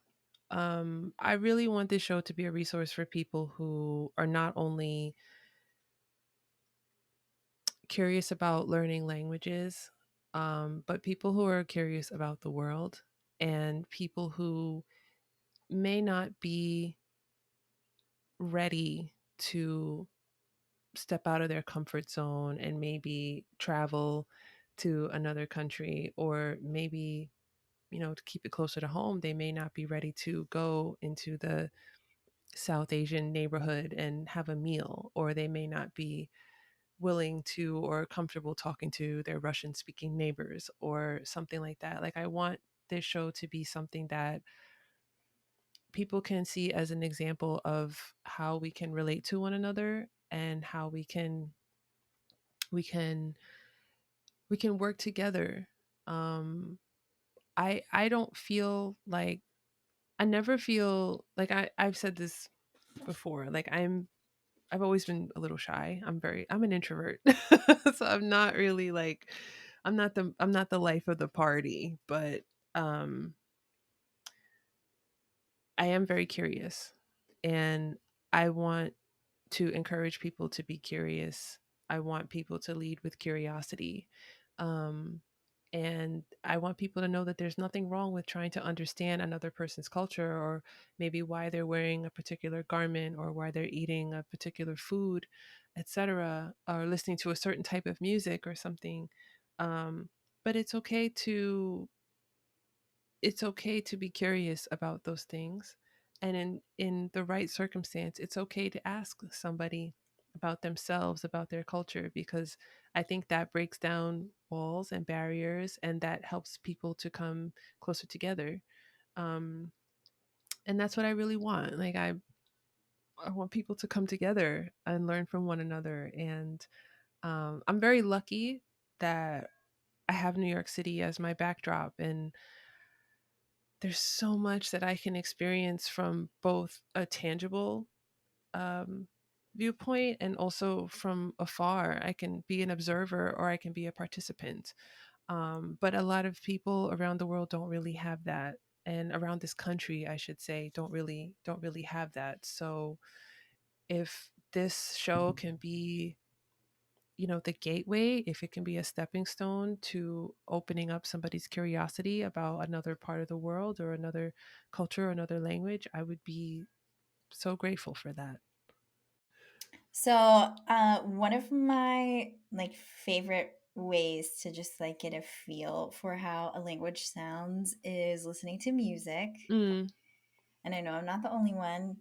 I really want this show to be a resource for people who are not only curious about learning languages, but people who are curious about the world, and people who may not be ready to step out of their comfort zone and maybe travel to another country, or maybe to keep it closer to home, they may not be ready to go into the South Asian neighborhood and have a meal, or they may not be willing to or comfortable talking to their Russian speaking neighbors or something like that. Like, I want this show to be something that people can see as an example of how we can relate to one another, and how we can we can work together. um I don't feel like I never feel like I've said this before. Like, I've always been a little shy. I'm an introvert. So I'm not really like I'm not the life of the party, but um I am very curious, and I want to encourage people to be curious. I want people to lead with curiosity. Um And I want people to know that there's nothing wrong with trying to understand another person's culture, or maybe why they're wearing a particular garment, or why they're eating a particular food, etc., or listening to a certain type of music or something. Um, but it's okay to be curious about those things, and in the right circumstance it's okay to ask somebody about themselves, about their culture, because I think that breaks down walls and barriers, and that helps people to come closer together. um and that's what I really want. Like I want people to come together and learn from one another. And I'm very lucky that I have New York City as my backdrop, and there's so much that I can experience from both a tangible um, viewpoint and also from afar. I can be an observer or I can be a participant. But a lot of people around the world don't really have that, and around this country, I should say, don't really have that. So if this show can be, the gateway, if it can be a stepping stone to opening up somebody's curiosity about another part of the world or another culture or another language, I would be so grateful for that. So, one of my like favorite ways to just like get a feel for how a language sounds is listening to music. Mm. And I know I'm not the only one,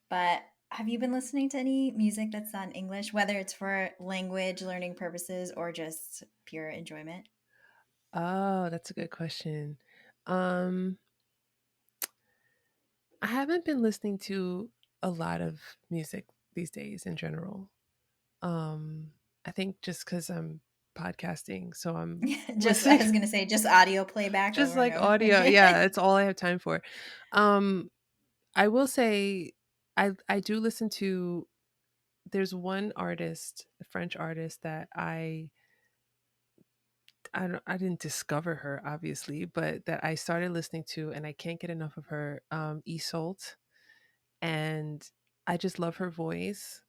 but have you been listening to any music that's not in English, whether it's for language learning purposes or just pure enjoyment? Oh, that's a good question. Um, I haven't been listening to a lot of music these days in general. Um, I think just because I'm podcasting, so I'm Just, I listening was gonna say, just audio playback just over and like over audio. Yeah, again. it's all I have time for. Um, I will say I do listen to, there's one artist, a French artist that I didn't discover her obviously, but that I started listening to, and I can't get enough of her, Isolt. And I just love her voice.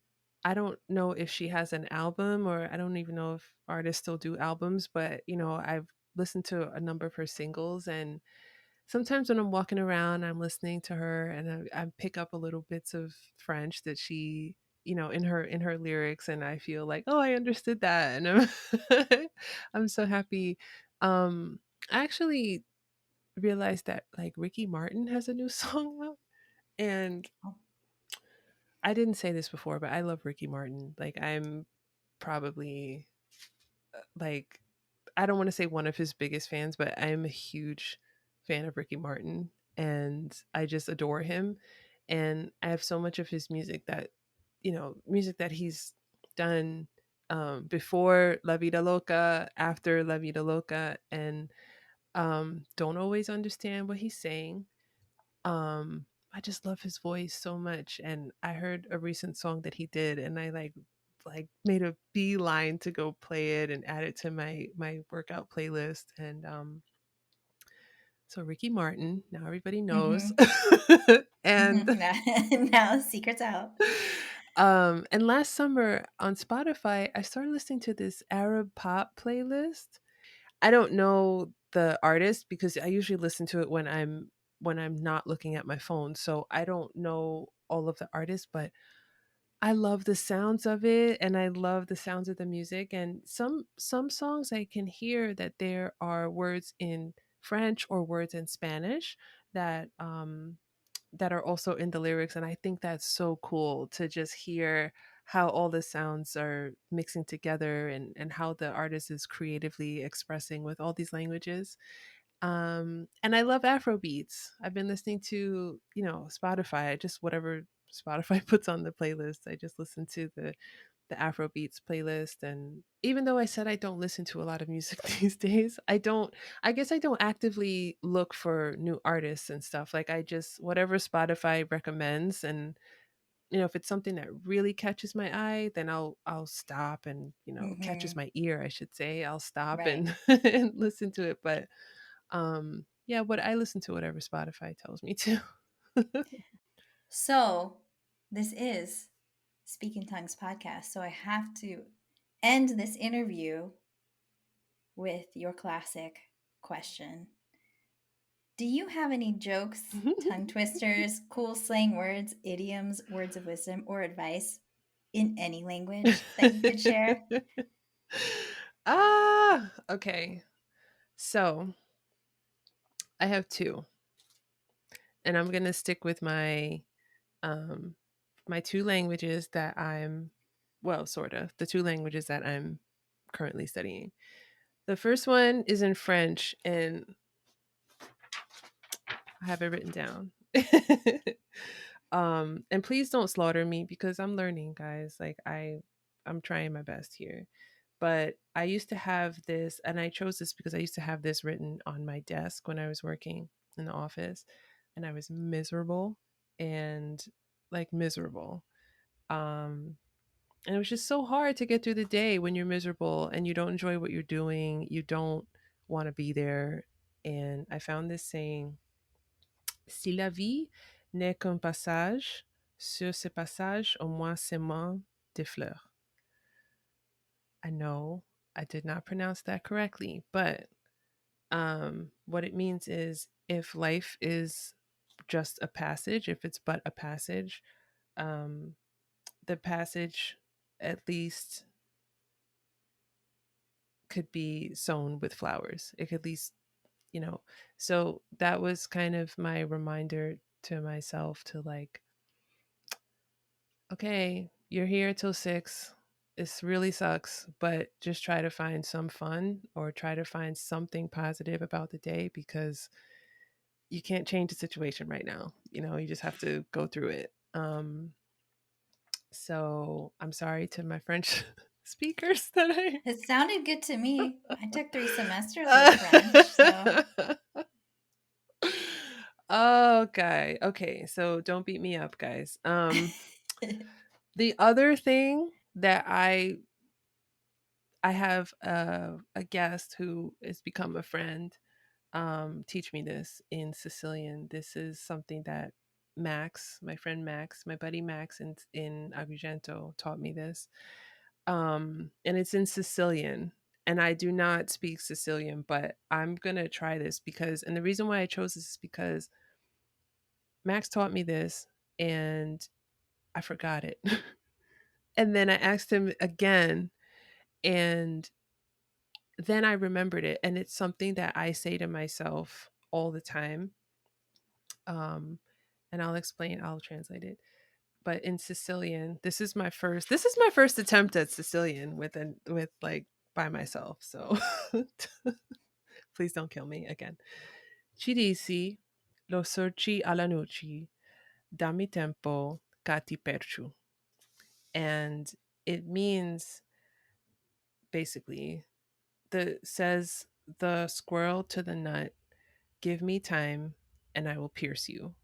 I don't know if she has an album, or I don't even know if artists still do albums, but I've listened to a number of her singles, and sometimes when I'm walking around, I'm listening to her, and I pick up a little bits of French that she, in her lyrics, and I feel like, oh, I understood that, and I'm so happy. I actually realized that like Ricky Martin has a new song out, and I didn't say this before, but I love Ricky Martin. Like I'm probably like, I don't want to say one of his biggest fans, but I'm a huge fan of Ricky Martin, and I just adore him. And I have so much of his music that, music that he's done, before La Vida Loca, after La Vida Loca, and don't always understand what he's saying. I just love his voice so much, and I heard a recent song that he did, and I like made a beeline to go play it and add it to my workout playlist. And so Ricky Martin, now everybody knows. Hmm. And Now, now secret's out. and last summer on Spotify, I started listening to this Arab pop playlist. I don't know the artist because I usually listen to it when I'm not looking at my phone. So I don't know all of the artists, but I love the sounds of it, and I love the sounds of the music. And some songs I can hear that there are words in French or words in Spanish that that are also in the lyrics, and I think that's so cool to just hear how all the sounds are mixing together, and how the artist is creatively expressing with all these languages. And I love Afro beats. I've been listening to, Spotify, just whatever Spotify puts on the playlist. I just listen to the Afro beats playlist. And even though I said I don't listen to a lot of music these days, I guess I don't actively look for new artists and stuff. Like I just, whatever Spotify recommends, and if it's something that really catches my eye, then I'll stop, and catches Hmm. my ear, I should say. I'll stop Right. and and listen to it. But yeah, what I listen to whatever Spotify tells me to. So, this is Speaking Tongues podcast. So, I have to end this interview with your classic question. Do you have any jokes, tongue twisters, cool slang words, idioms, words of wisdom, or advice in any language that you could share? Okay. So I have two, and I'm gonna stick with um my two languages that I'm, well, sort of the two languages that I'm currently studying. The first one is in French, and I have it written down. And please don't slaughter me because I'm learning, guys. Like I'm trying my best here. But I used to have this, and I chose this because I used to have this written on my desk when I was working in the office, and I was miserable and like miserable. Um and it was just so hard to get through the day when you're miserable and you don't enjoy what you're doing, you don't want to be there. And I found this saying: Si la vie n'est qu'un passage, sur ce passage, au moins sèment des fleurs. I know I did not pronounce that correctly, but what it means is if life is just a passage, if it's but a passage, um, the passage at least could be sown with flowers. It could at least, you know, so that was kind of my reminder to myself to like, okay, you're here till 6. This really sucks, but just try to find some fun or try to find something positive about the day because you can't change the situation right now. You just have to go through it. So I'm sorry to my French speakers that It sounded good to me. I took 3 semesters of French, so. Okay. Okay. So don't beat me up, guys. The other thing that I have a guest who has become a friend teach me this in Sicilian. This is something that Max, my friend Max, my buddy Max in Agrigento taught me this. And it's in Sicilian. And I do not speak Sicilian, but I'm gonna try this because, and the reason why I chose this is because Max taught me this and I forgot it. And then I asked him again, and then I remembered it. And it's something that I say to myself all the time. Um, and I'll translate it. But in Sicilian, this is my first attempt at Sicilian with like by myself. So please don't kill me again. Ci disi lo sorci alla noci, dammi tempo, cati perciu. And it means basically the says the squirrel to the nut, give me time and I will pierce you.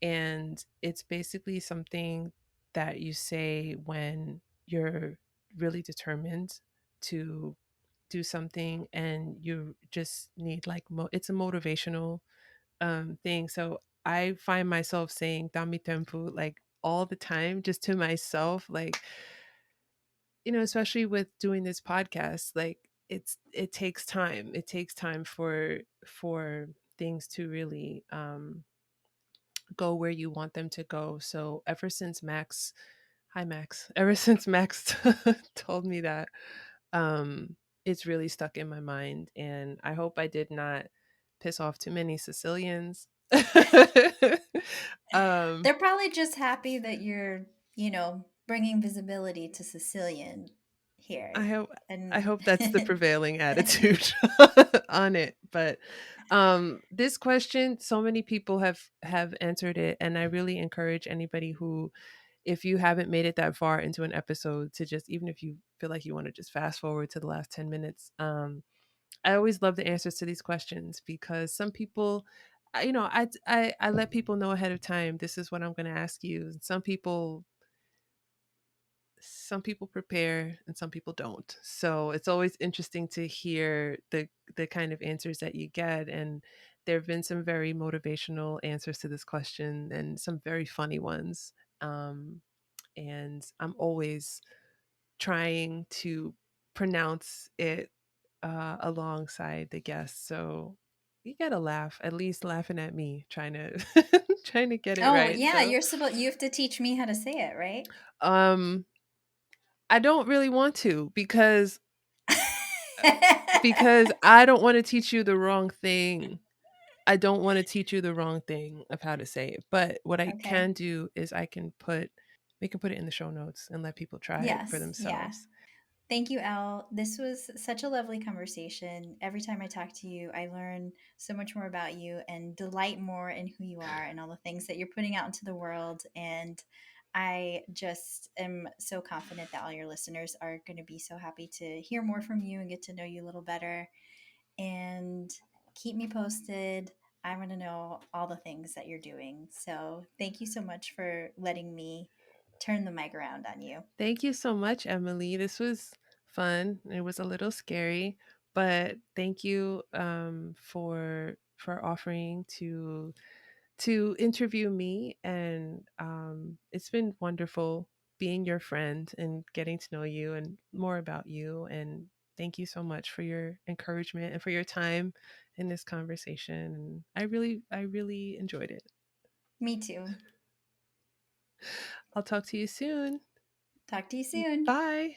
And it's basically something that you say when you're really determined to do something and you just need like it's a motivational thing. So I find myself saying dami tempo like all the time just to myself, like, especially with doing this podcast, like it takes time. It takes time for things to really go where you want them to go. So ever since Max, hi Max, ever since Max told me that, it's really stuck in my mind, and I hope I did not piss off too many Sicilians. um, They're probably just happy that you're, bringing visibility to Sicilian I here. hope I And hope that's the prevailing attitude on it. But this question, so many people have answered it, and I really encourage anybody who, if you haven't made it that far into an episode, to just, even if you feel like you want to just fast forward to the last 10 minutes. I always love the answers to these questions because some people, I let people know ahead of time, this is what I'm going to ask you. Some people prepare and some people don't. So it's always interesting to hear the kind of answers that you get. And there have been some very motivational answers to this question and some very funny ones. And I'm always trying to pronounce it alongside the guests. So you gotta laugh, at least laughing at me trying to trying to get it Oh, right. yeah, So you have to teach me how to say it, right? um I don't really want to because I don't want to teach you the wrong thing. I don't want to teach you the wrong thing of how to say it. But what I Okay. can do is we can put it in the show notes and let people try it for Yes, yeah. themselves. Thank you, Elle. This was such a lovely conversation. Every time I talk to you, I learn so much more about you and delight more in who you are and all the things that you're putting out into the world. And I just am so confident that all your listeners are going to be so happy to hear more from you and get to know you a little better. And keep me posted. I want to know all the things that you're doing. So thank you so much for letting me turn the mic around on you. Thank you so much, Emily. This was fun. It was a little scary, but thank you for offering to interview me, and it's been wonderful being your friend and getting to know you and more about you. And thank you so much for your encouragement and for your time in this conversation. And I really enjoyed it. Me too. I'll talk to you soon. Talk to you soon. Bye.